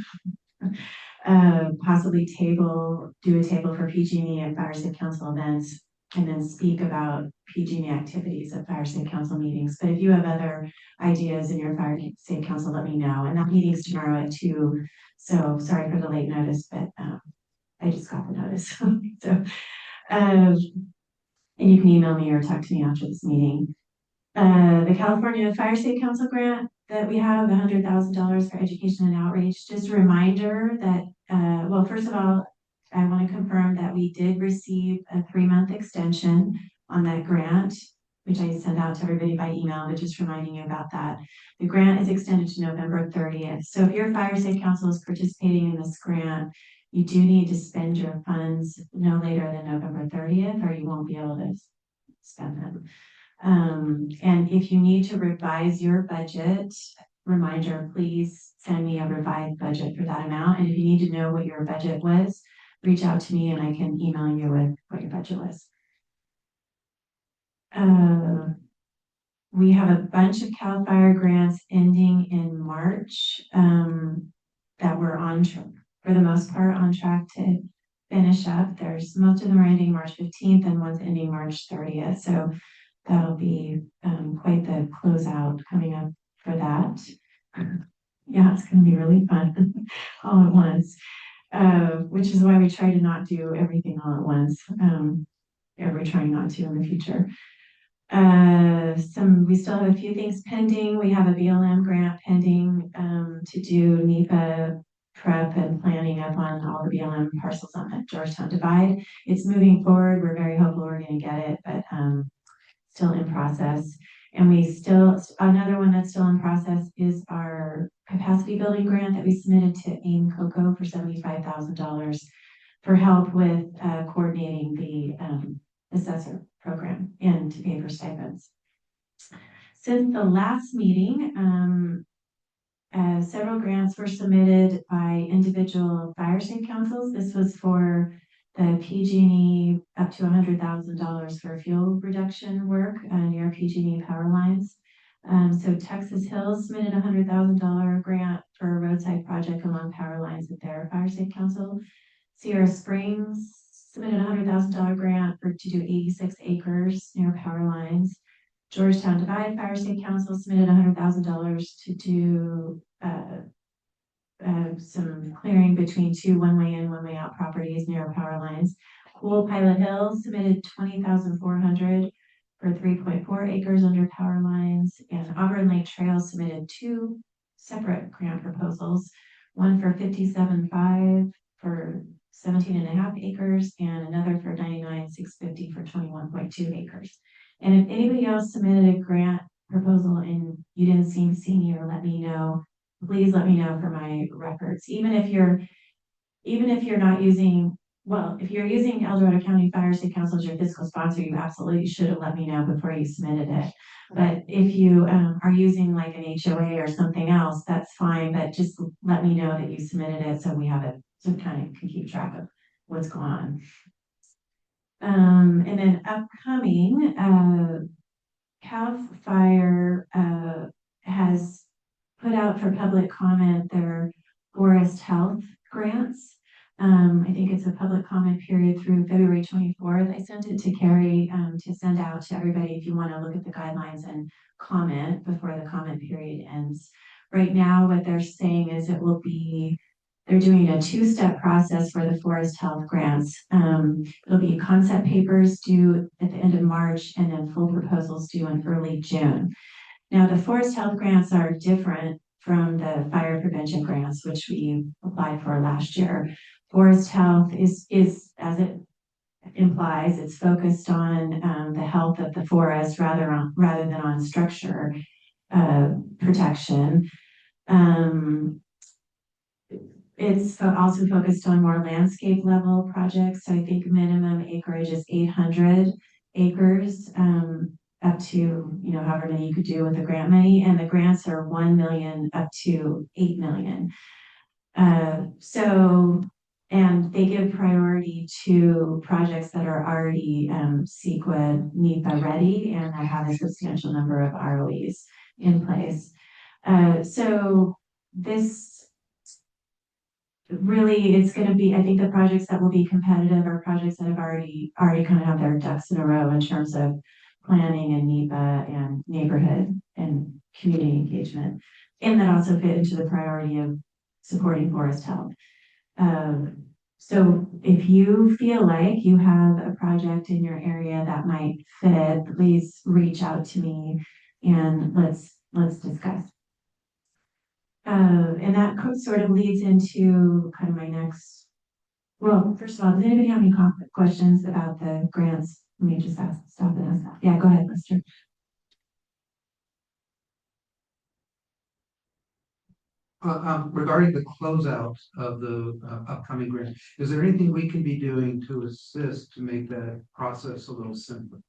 possibly do a table for PG&E and fire safe council events, and then speak about PG&E activities at fire safe council meetings. But if you have other ideas in your fire safe council, let me know. And that meeting's tomorrow at 2. So sorry for the late notice, but I just got the notice. So, and you can email me or talk to me after this meeting. The California Fire Safe Council grant that we have, $100,000 for education and outreach. Just a reminder that, well, first of all, I want to confirm that we did receive a 3-month extension on that grant, which I sent out to everybody by email, but just reminding you about that. The grant is extended to November 30th. So if your Fire Safe Council is participating in this grant, you do need to spend your funds no later than November 30th, or you won't be able to spend them. And if you need to revise your budget, reminder, please send me a revised budget for that amount. And if you need to know what your budget was, reach out to me and I can email you with what your budget was. We have a bunch of CAL FIRE grants ending in March that we're on, for the most part, on track to finish up. There's most of them are ending March 15th and one's ending March 30th. So that'll be quite the closeout coming up for that. Yeah, it's going to be really fun all at once, which is why we try to not do everything all at once. We're trying not to in the future. We still have a few things pending. We have a BLM grant pending to do NEPA prep and planning up on all the BLM parcels on the Georgetown Divide. It's moving forward. We're very hopeful we're going to get it, but still in process. And another one that's still in process is our capacity building grant that we submitted to AIM Coco for $75,000 for help with coordinating the assessor program and to pay for stipends. Since the last meeting, several grants were submitted by individual fire safe councils. This was for the PG&E up to $100,000 for fuel reduction work near PG&E power lines. So Texas Hills submitted a $100,000 grant for a roadside project along power lines with their fire safe council. Sierra Springs submitted a $100,000 grant to do 86 acres near power lines. Georgetown Divide Fire Safe Council submitted $100,000 to do some clearing between two one-way in, one-way out properties near power lines. Cool Pilot Hill submitted $20,400 for 3.4 acres under power lines, and Auburn Lake Trail submitted two separate grant proposals, one for $57,500 for 17.5 acres and another for $99,650 for 21.2 acres. And if anybody else submitted a grant proposal and you didn't see me or let me know, please let me know for my records. Even if you're not using, well, if you're using El Dorado County Fire Safe Council as your fiscal sponsor, you absolutely should have let me know before you submitted it. But if you are using like an HOA or something else, that's fine, but just let me know that you submitted it so we have it, so kind of can keep track of what's going on. And then upcoming, CAL FIRE has put out for public comment their forest health grants. I think it's a public comment period through February 24th. I sent it to Carrie to send out to everybody if you want to look at the guidelines and comment before the comment period ends. Right now, what they're saying is they're doing a two-step process for the forest health grants. It'll be concept papers due at the end of March and then full proposals due in early June. Now, the forest health grants are different from the fire prevention grants, which we applied for last year. Forest health is as it implies, it's focused on the health of the forest rather than on structure protection. It's also focused on more landscape level projects. So I think minimum acreage is 800 acres, up to, however many you could do with the grant money. And the grants are 1 million up to 8 million. And they give priority to projects that are already CEQA NEPA ready and that have a substantial number of ROEs in place. So this really, it's going to be, I think the projects that will be competitive are projects that have already kind of have their ducks in a row in terms of planning and NEPA and neighborhood and community engagement, and that also fit into the priority of supporting forest health. So if you feel like you have a project in your area that might fit, please reach out to me and let's discuss. And that sort of leads into kind of my next, well, first of all, does anybody have any questions about the grants? Let me just stop and ask that. Yeah, go ahead, Lester. Regarding the closeout of the upcoming grant, is there anything we can be doing to assist to make that process a little simpler?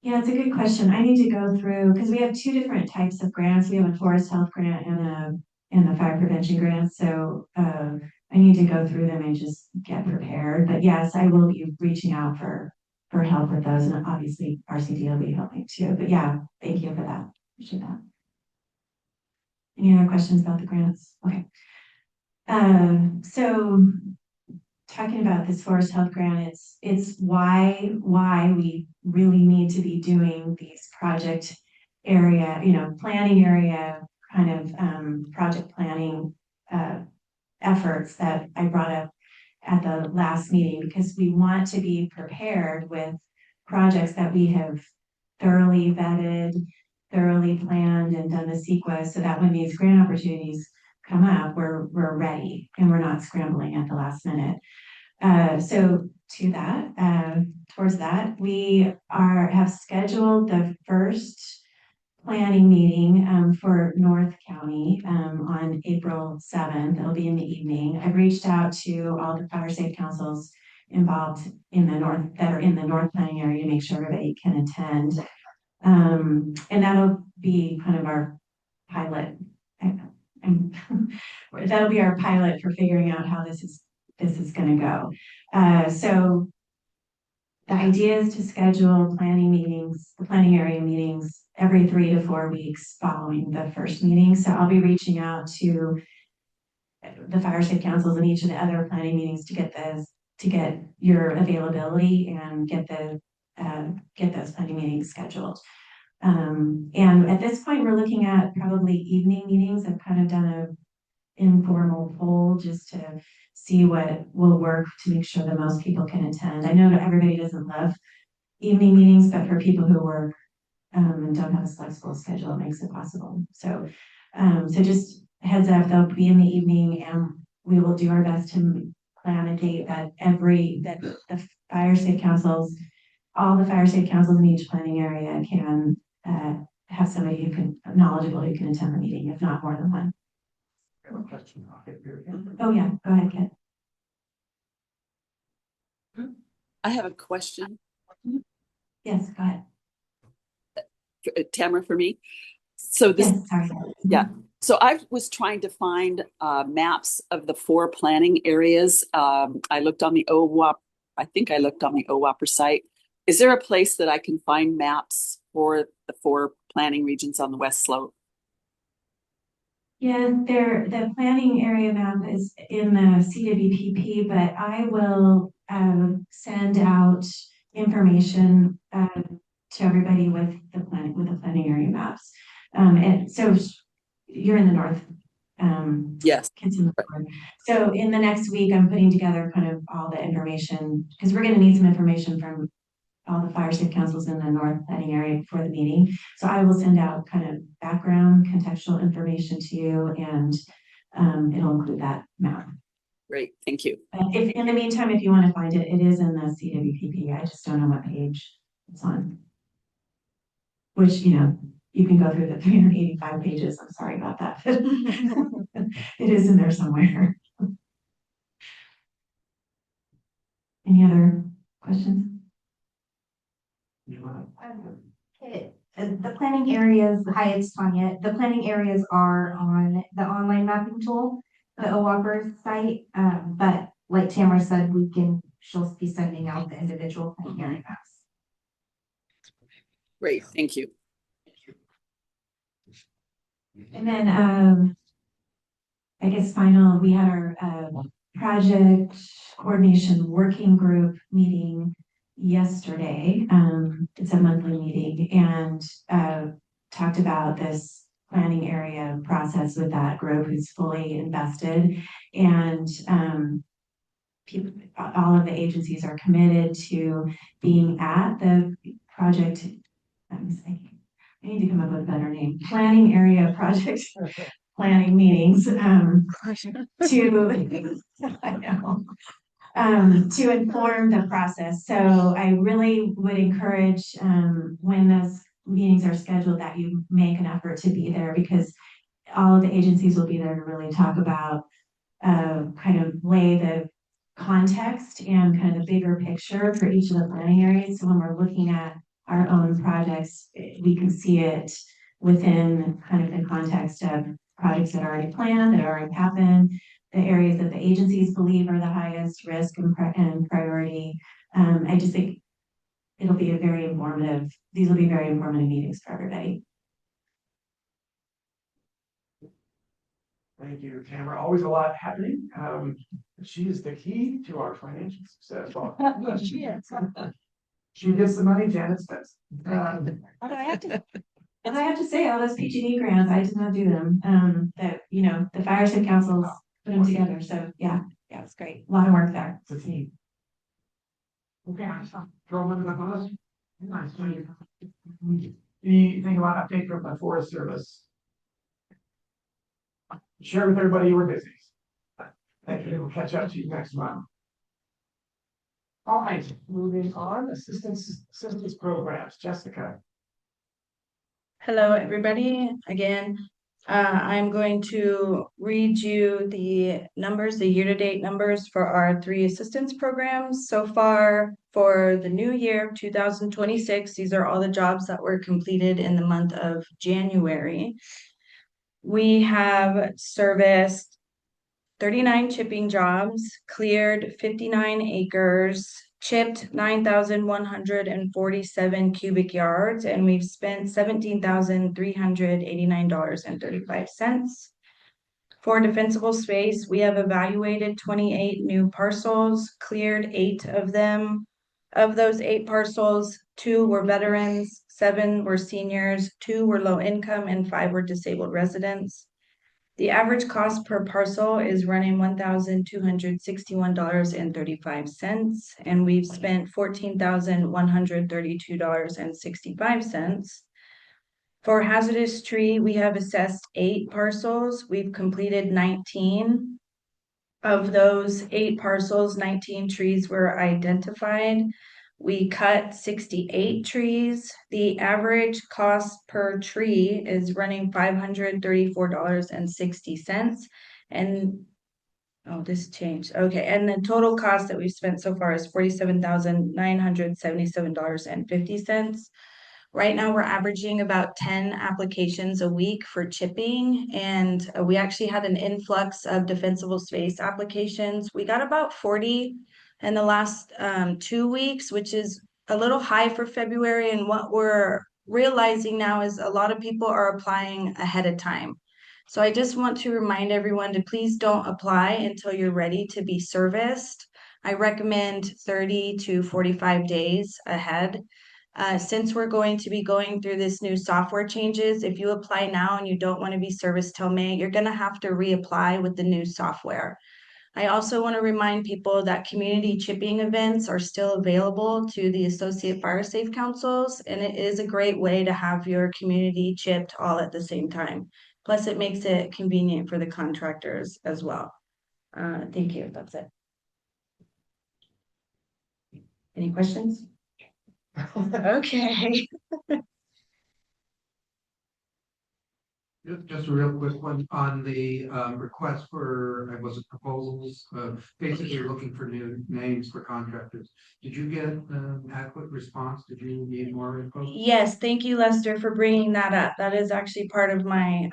Yeah, it's a good question. I need to go through, because we have two different types of grants. We have a forest health grant and a fire prevention grant. So I need to go through them and just get prepared. But yes, I will be reaching out for help with those. And obviously RCD will be helping too. But yeah, thank you for that. Appreciate that. Any other questions about the grants? Okay. So talking about this Forest Health Grant, it's why we really need to be doing these project area, planning area kind of project planning efforts that I brought up at the last meeting, because we want to be prepared with projects that we have thoroughly vetted, thoroughly planned, and done the CEQA, so that when these grant opportunities come up, we're ready and we're not scrambling at the last minute. So to that, towards that, we have scheduled the first planning meeting for North County on April 7th. It'll be in the evening. I've reached out to all the fire safe councils involved in the north that are in the north planning area to make sure everybody can attend. And that'll be kind of our pilot. And that'll be our pilot for figuring out how this is going to go. So the idea is to schedule planning meetings, the planning area meetings, every 3 to 4 weeks following the first meeting. So I'll be reaching out to the fire safe councils and each of the other planning meetings to get your availability and get those planning meetings scheduled. And at this point, we're looking at probably evening meetings. I've kind of done an informal poll just to see what will work to make sure that most people can attend. I know that everybody doesn't love evening meetings, but for people who work and don't have a flexible schedule, it makes it possible. So, so just heads up, they'll be in the evening, and we will do our best to plan a date that the fire safe councils, all the fire safe councils in each planning area can have somebody knowledgeable who can attend the meeting, if not more than one. Oh yeah, go ahead, Kit. I have a question. Yes, go ahead. Tamara, for me. So this, Yes, sorry. yeah. So I was trying to find maps of the 4 planning areas. I looked on the OWAP. I think I looked on the OWAPR site. Is there a place that I can find maps for the 4 planning regions on the West Slope? Yeah, the planning area map is in the CWPP, but I will send out information to everybody with the planning area maps. And so you're in the north. Yes. So in the next week, I'm putting together kind of all the information, because we're going to need some information from all the fire safe councils in the north planning area before the meeting. So I will send out kind of background contextual information to you, and it'll include that map. Great, thank you. If in the meantime, if you want to find it, it is in the CWPP. I just don't know what page it's on. Which, you can go through the 385 pages. I'm sorry about that. It is in there somewhere. Any other questions? The planning areas, hi, it's Tanya. The planning areas are on the online mapping tool, the OWAPR site. But like Tamara said, she'll be sending out the individual planning area maps. Great, thank you. And then, I guess we had our project coordination working group meeting yesterday. It's a monthly meeting, and talked about this planning area process with that group who's fully invested, and all of the agencies are committed to being at the project. I need to come up with a better name. Planning area project planning meetings to to inform the process. So I really would encourage when those meetings are scheduled that you make an effort to be there, because all of the agencies will be there to really talk about kind of lay the context and kind of the bigger picture for each of the planning areas. So when we're looking at our own projects, we can see it within kind of the context of projects that are already planned, that already happened, the areas that the agencies believe are the highest risk and priority. I just think these will be very informative meetings for everybody. Thank you, Tamara. Always a lot happening. She is the key to our financial success. She is. She gets the money, Janet spends. Although I have to say, all those PG&E grants, I did not do them. That, you know, the fire safe councils put them together. So yeah, it's great. A lot of work there. It's a team. Okay, throw them in the bus. Nice. Anything about update from the Forest Service? Share with everybody your business. Thank you. We'll catch up to you next month. All right, moving on. Assistance programs. Jessica. Hello, everybody. Again, I'm going to read you the numbers, the year-to-date numbers for our 3 assistance programs. So far for the new year, 2026, these are all the jobs that were completed in the month of January. We have serviced 39 chipping jobs, cleared 59 acres, chipped 9,147 cubic yards, and we've spent $17,389.35. For defensible space, we have evaluated 28 new parcels, cleared 8 of them. Of those 8 parcels, 2 were veterans, 7 were seniors, 2 were low income, and 5 were disabled residents. The average cost per parcel is running $1,261.35, and we've spent $14,132.65. For hazardous tree, we have assessed 8 parcels. We've completed 19. Of those 8 parcels, 19 trees were identified. We cut 68 trees. The average cost per tree is running $534.60. And oh, this changed. Okay, and the total cost that we've spent so far is $47,977.50. Right now, we're averaging about 10 applications a week for chipping, and we actually had an influx of defensible space applications. We got about 40 in the last 2 weeks, which is a little high for February. And what we're realizing now is a lot of people are applying ahead of time. So I just want to remind everyone to please don't apply until you're ready to be serviced. I recommend 30 to 45 days ahead. Since we're going to be going through this new software changes, if you apply now and you don't want to be serviced till May, you're going to have to reapply with the new software. I also want to remind people that community chipping events are still available to the Associate Fire Safe Councils, and it is a great way to have your community chipped all at the same time. Plus, it makes it convenient for the contractors as well. Thank you. That's it. Any questions? Okay. Just a real quick one on the request for, was it proposals, basically looking for new names for contractors. Did you get adequate response? Did you need more info? Yes, thank you, Lester, for bringing that up. That is actually part of my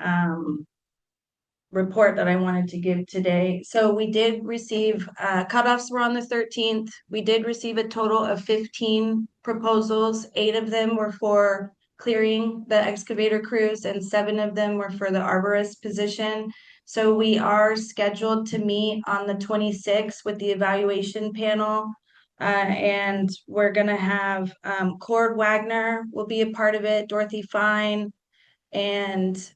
report that I wanted to give today. So we did receive, cutoffs were on the 13th. We did receive a total of 15 proposals. 8 of them were for clearing the excavator crews, and 7 of them were for the arborist position. So we are scheduled to meet on the 26th with the evaluation panel. And we're gonna have Cord Wagner will be a part of it, Dorothy Fine, and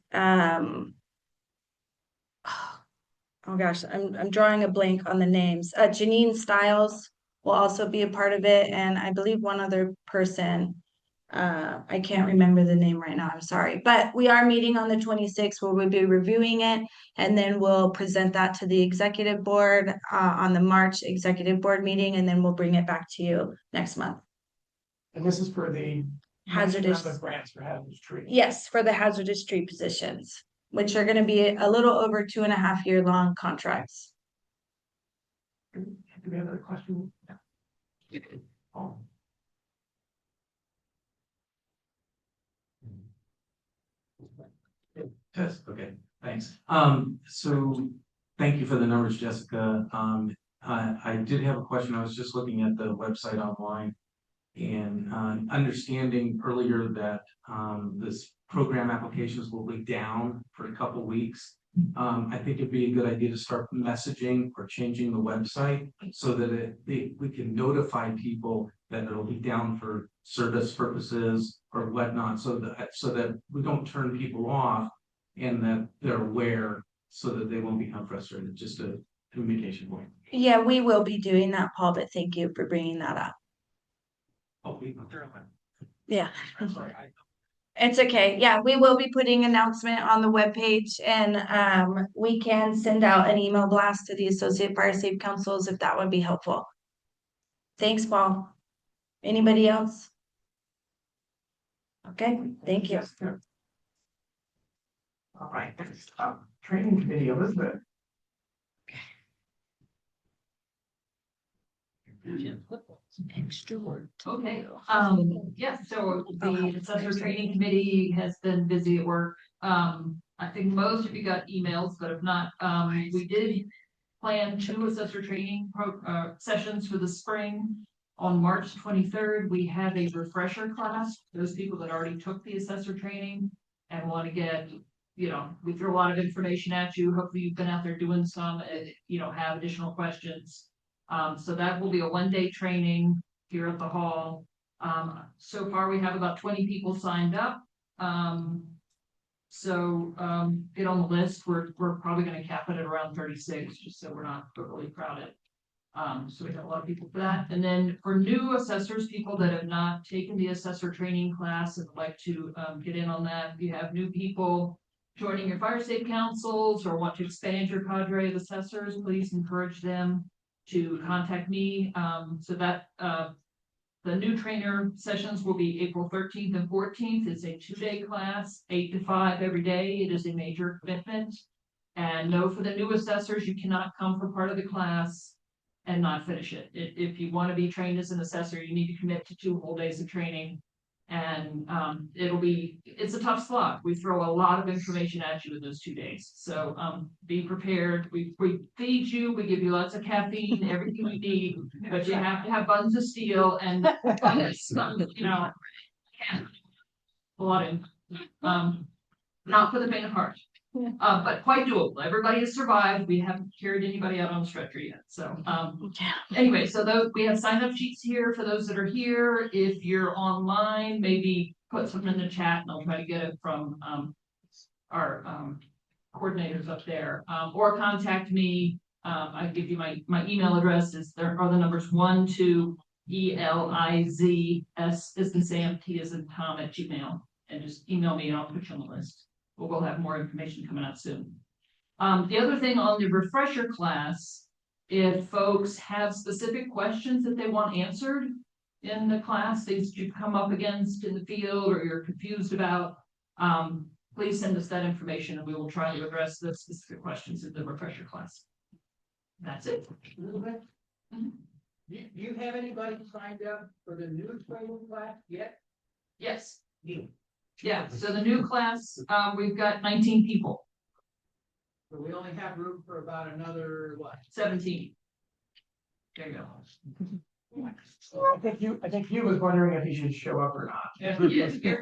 oh gosh, I'm drawing a blank on the names. Janine Stiles will also be a part of it, and I believe one other person. I can't remember the name right now, I'm sorry. But we are meeting on the 26th where we'll be reviewing it, and then we'll present that to the executive board on the March executive board meeting, and then we'll bring it back to you next month. And this is for the hazardous grants for hazardous tree. Yes, for the hazardous tree positions, which are going to be a little over 2.5-year long contracts. Do we have another question? Oh. Yes, okay, thanks. So thank you for the numbers, Jessica. I did have a question. I was just looking at the website online and understanding earlier that this program applications will be down for a couple weeks. I think it'd be a good idea to start messaging or changing the website so that we can notify people that it'll be down for service purposes or whatnot, so that we don't turn people off and that they're aware so that they won't become frustrated. Just a communication point. Yeah, we will be doing that, Paul, but thank you for bringing that up. Oh, Yeah. I'm sorry. It's okay. Yeah, we will be putting announcement on the webpage, and we can send out an email blast to the Associate Fire Safe Councils if that would be helpful. Thanks, Paul. Anybody else? Okay, thank you. All right, next up, training committee, Elizabeth. Extra work. Okay, yeah, so the assessor training committee has been busy at work. I think most of you got emails, but if not, we did plan 2 assessor training sessions for the spring. On March 23rd, we have a refresher class. Those people that already took the assessor training and want to get, we throw a lot of information at you. Hopefully you've been out there doing some, have additional questions. So that will be a 1-day training here at the hall. So far we have about 20 people signed up. So get on the list. We're probably going to cap it at around 36, just so we're not totally crowded. So we have a lot of people for that. And then for new assessors, people that have not taken the assessor training class and would like to get in on that, if you have new people joining your fire safe councils or want to expand your cadre of assessors, please encourage them to contact me. So that the new trainer sessions will be April 13th and 14th. It's a 2-day class, 8 to 5 every day. It is a major commitment. And no, for the new assessors, you cannot come for part of the class and not finish it. If you want to be trained as an assessor, you need to commit to 2 whole days of training. And it's a tough slog. We throw a lot of information at you in those 2 days. So be prepared. We feed you, we give you lots of caffeine, everything you need, but you have to have buttons of steel and a lot of not for the faint of heart. But quite doable. Everybody has survived. We haven't carried anybody out on a stretcher yet. So anyway, so we have sign-up sheets here for those that are here. If you're online, maybe put something in the chat and I'll try to get it from our coordinators up there. Or contact me. I give you my email address. There are the numbers 12ELIZS is in Sam, T is in Tom at Gmail. And just email me and I'll put you on the list. We'll have more information coming out soon. The other thing on the refresher class, if folks have specific questions that they want answered in the class, things you've come up against in the field or you're confused about, please send us that information and we will try to address the specific questions in the refresher class. That's it. Do you have anybody signed up for the new training class yet? Yes. Yeah, so the new class, we've got 19 people. So we only have room for about another, what? 17. There you go. I think you was wondering if you should show up or not.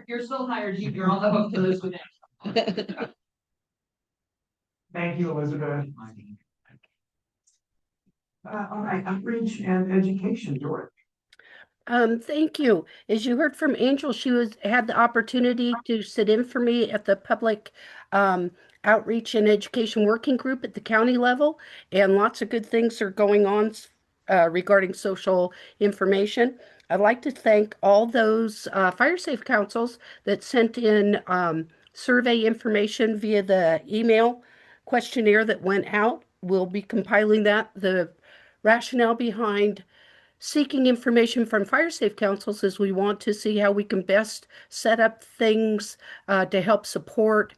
You're still hired. You're on the hook for this one. Thank you, Elizabeth. All right, outreach and education, Dorothy. Thank you. As you heard from Angel, she had the opportunity to sit in for me at the public outreach and education working group at the county level, and lots of good things are going on regarding social information. I'd like to thank all those fire safe councils that sent in survey information via the email questionnaire that went out. We'll be compiling that. The rationale behind seeking information from fire safe councils is we want to see how we can best set up things to help support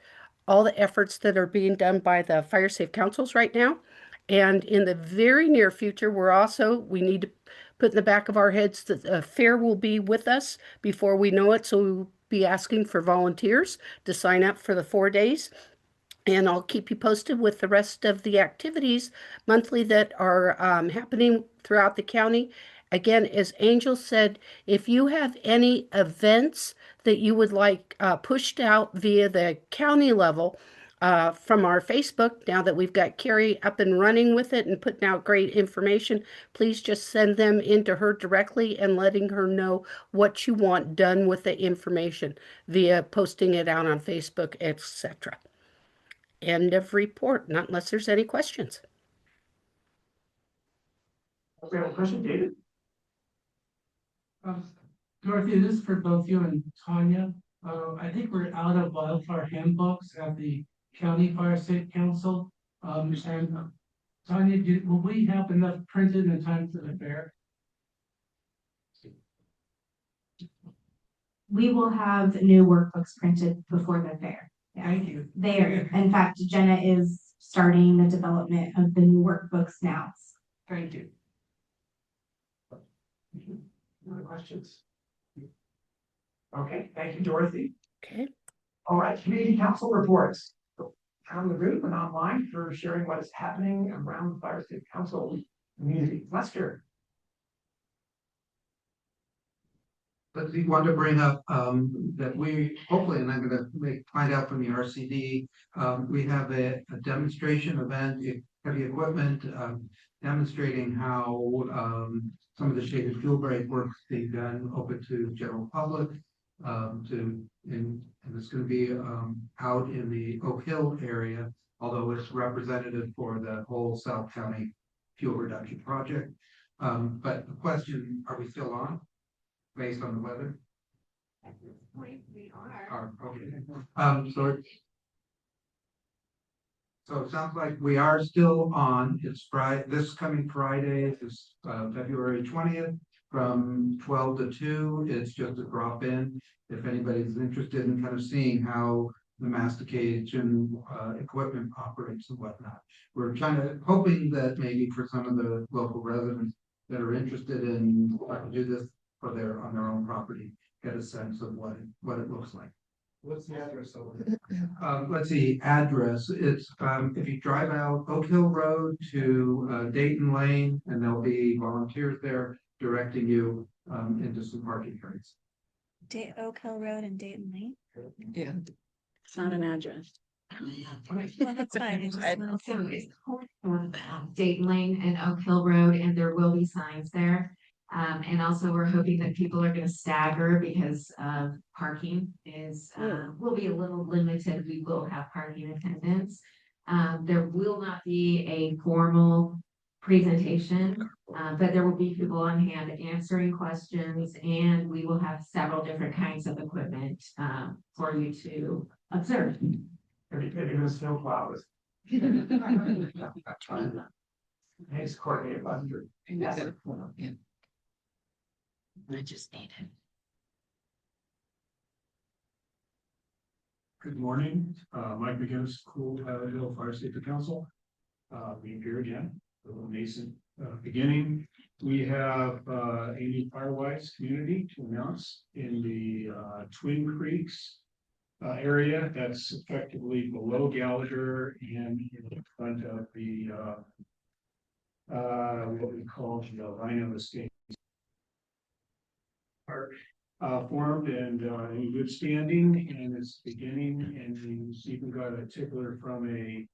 all the efforts that are being done by the fire safe councils right now. And in the very near future, we need to put in the back of our heads that the fair will be with us before we know it. So we'll be asking for volunteers to sign up for the 4 days. And I'll keep you posted with the rest of the activities monthly that are happening throughout the county. Again, as Angel said, if you have any events that you would like pushed out via the county level, from our Facebook. Now that we've got Carrie up and running with it and putting out great information, please just send them into her directly and letting her know what you want done with the information via posting it out on Facebook, etc. End of report, not unless there's any questions. We have a question, David? Dorothy, this is for both you and Tanya. I think we're out of wildfire handbooks at the County Fire Safe Council. And Tanya, will we have enough printed in time for the fair? We will have new workbooks printed before the fair. Yeah. Thank you. There, in fact, Jenna is starting the development of the new workbooks now. Thank you. Other questions? Okay, thank you, Dorothy. Okay. All right, community council reports. Around the group and online for sharing what is happening around the Fire Safe Council community. Lester. But we want to bring up that we hopefully, and I'm going to find out from the RCD, we have a demonstration event, heavy equipment, demonstrating how some of the shaded fuel break work is being done, open to general public. And it's going to be out in the Oak Hill area, although it's representative for the whole South County fuel reduction project. But the question, are we still on based on the weather? We are. Okay. So it sounds like we are still on. It's Friday, this coming Friday is February 20th from 12 to 2. It's just a drop in. If anybody's interested in kind of seeing how the mastication equipment operates and whatnot. We're hoping that maybe for some of the local residents that are interested in do this on their own property, get a sense of what it looks like. What's the address over Let's see, address. It's if you drive out Oak Hill Road to Dayton Lane, and there'll be volunteers there directing you into some parking areas. Oak Hill Road and Dayton Lane? Yeah, it's not an address. Well, that's fine. Dayton Lane and Oak Hill Road, and there will be signs there. And also we're hoping that people are gonna stagger because parking is, will be a little limited. We will have parking attendants. There will not be a formal presentation, but there will be people on hand answering questions, and we will have several different kinds of equipment for you to observe. Maybe the snow plows. Thanks, Courtney. I just need it. Good morning, Mike McGinnis, Cool Hill Fire Safety Council. Being here again, a little nascent beginning. We have Amy Firewise community to announce in the Twin Creeks area that's effectively below Gallagher and in front of the what we call the Rhino Estate Park. Formed and in good standing, and it's beginning, and we've even got a tickler from a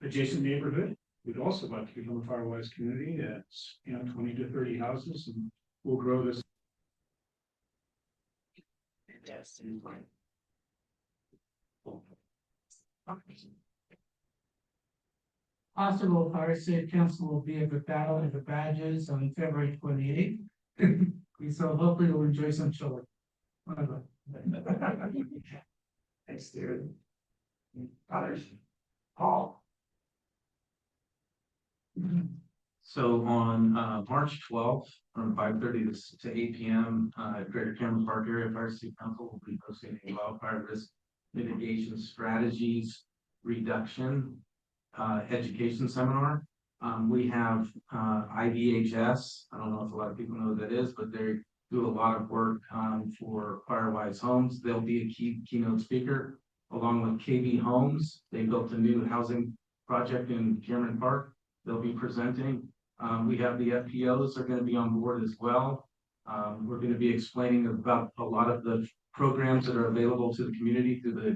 adjacent neighborhood who'd also like to become a Firewise community. That's 20 to 30 houses, and we'll grow this. Possible Fire Safe Council will be at the Battle of the Badges on February 28th. So hopefully we'll enjoy some chili. Thanks, dude. Others? Paul? So on March 12th, from 5:30 to 8 p.m. Greater Cameron Park Area Fire Safety Council will be hosting a wildfire risk mitigation strategies reduction education seminar. We have IVHS. I don't know if a lot of people know what that is, but they do a lot of work for Firewise Homes. They'll be a keynote speaker along with KB Homes. They built a new housing project in Cameron Park. They'll be presenting. We have the FPOs are going to be on board as well. We're going to be explaining about a lot of the programs that are available to the community through the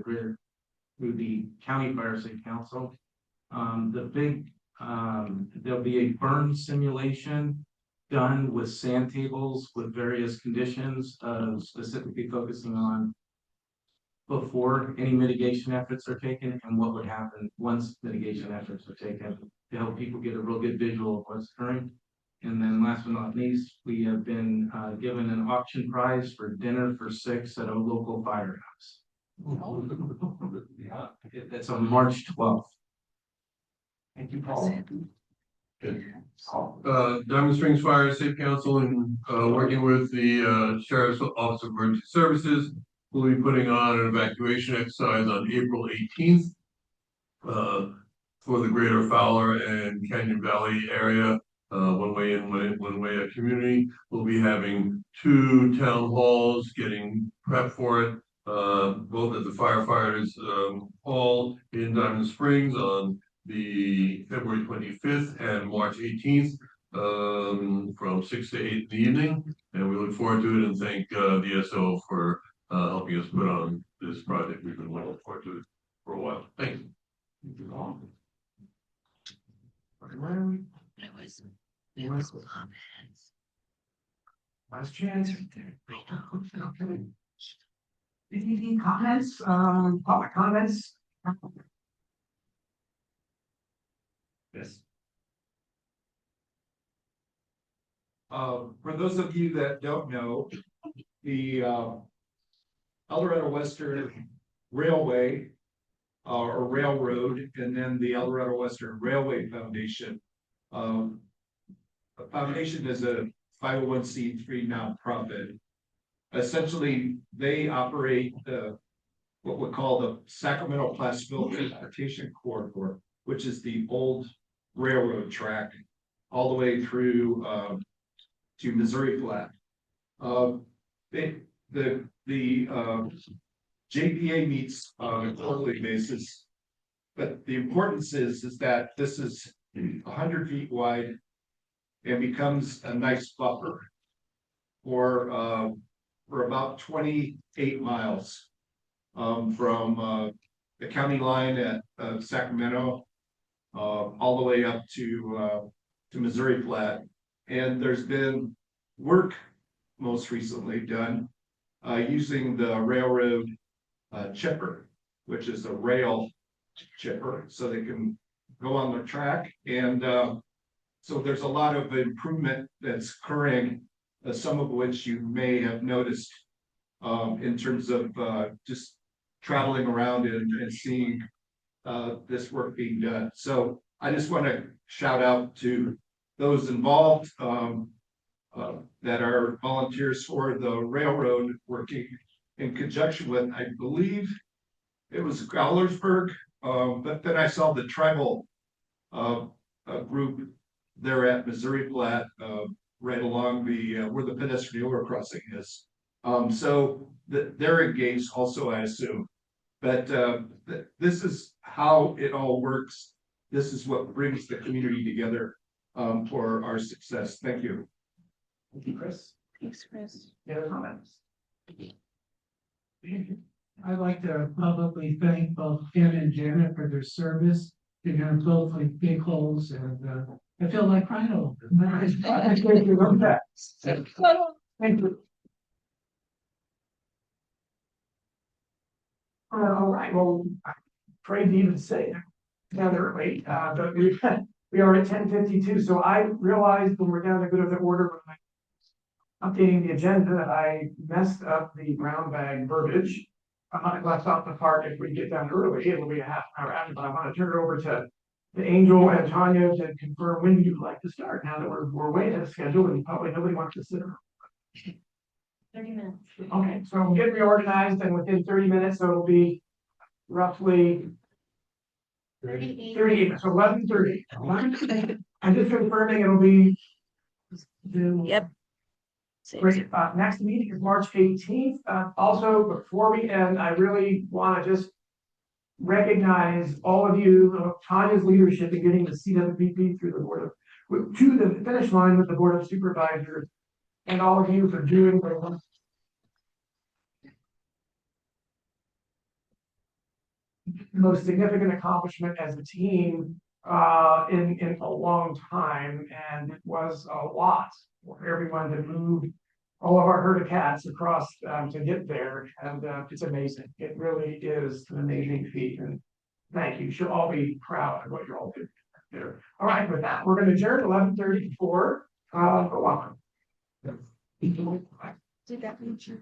through the County Fire Safe Council. There'll be a burn simulation done with sand tables with various conditions, specifically focusing on before any mitigation efforts are taken and what would happen once mitigation efforts are taken to help people get a real good visual of what's occurring. And then last but not least, we have been given an auction prize for dinner for 6 at a local firehouse. That's on March 12th. Thank you, Paul. Diamond Springs Fire Safe Council and working with the Sheriff's Office of Emergency Services, will be putting on an evacuation exercise on April 18th for the greater Fowler and Canyon Valley area. One way in, one way out community. We'll be having 2 town halls getting prep for it, both at the firefighters hall in Diamond Springs on the February 25th and March 18th from 6 to 8 in the evening. And we look forward to it and thank DSO for helping us put on this project. We've been looking forward to it for a while. Thank you. Last chance. Any comments? Public comments? Yes. For those of you that don't know, the El Dorado Western Railway or Railroad, and then the El Dorado Western Railway Foundation. The foundation is a 501c3 nonprofit. Essentially, they operate what we call the Sacramento-Placerville Transportation Corridor, which is the old railroad track all the way through to Missouri Flat. The JPA meets on a quarterly basis, but the importance is that this is 100 feet wide and becomes a nice buffer for about 28 miles from the county line at Sacramento all the way up to Missouri Flat. And there's been work most recently done using the railroad chipper, which is a rail chipper, so they can go on the track. And so there's a lot of improvement that's occurring, some of which you may have noticed in terms of just traveling around and seeing this work being done. So I just want to shout out to those involved that are volunteers for the railroad, working in conjunction with, I believe it was Gowlersburg, but then I saw the tribal group there at Missouri Flat, right along the where the pedestrian overcrossing is. So they're engaged also, I assume. But this is how it all works. This is what brings the community together for our success. Thank you. Thank you, Chris. Thanks, Chris. Any other comments? I'd like to publicly thank both Ken and Janet for their service. They're gonna fill like big holes, and I feel like crying a little bit. Thank you. All right, well, I'm afraid to even say it together late, but we are at 10:52. So I realized when we're down to go to the order when I'm updating the agenda, I messed up the brown bag verbiage. I left out the part if we get done early, it'll be a half an hour after, but I want to turn it over to Angel and Tanya to confirm when you'd like to start, now that we're way ahead of schedule and probably nobody wants to sit around. 30 minutes. Okay, so we'll get reorganized and within 30 minutes, so it'll be roughly 38, so 11:30. I'm just confirming it'll be. Yep. Great. Next meeting is March 18th. Also, before we end, I really want to just recognize all of you, Tanya's leadership in getting the CWPP through the board of, to the finish line with the Board of Supervisors, and all of you for doing the most significant accomplishment as a team in a long time, and it was a lot for everyone to move all of our herd of cats across to get there, and it's amazing. It really is an amazing feat, and thank you. You should all be proud of what you're all doing there. All right, with that, we're going to adjourn 11:34. Go on. Did that feature?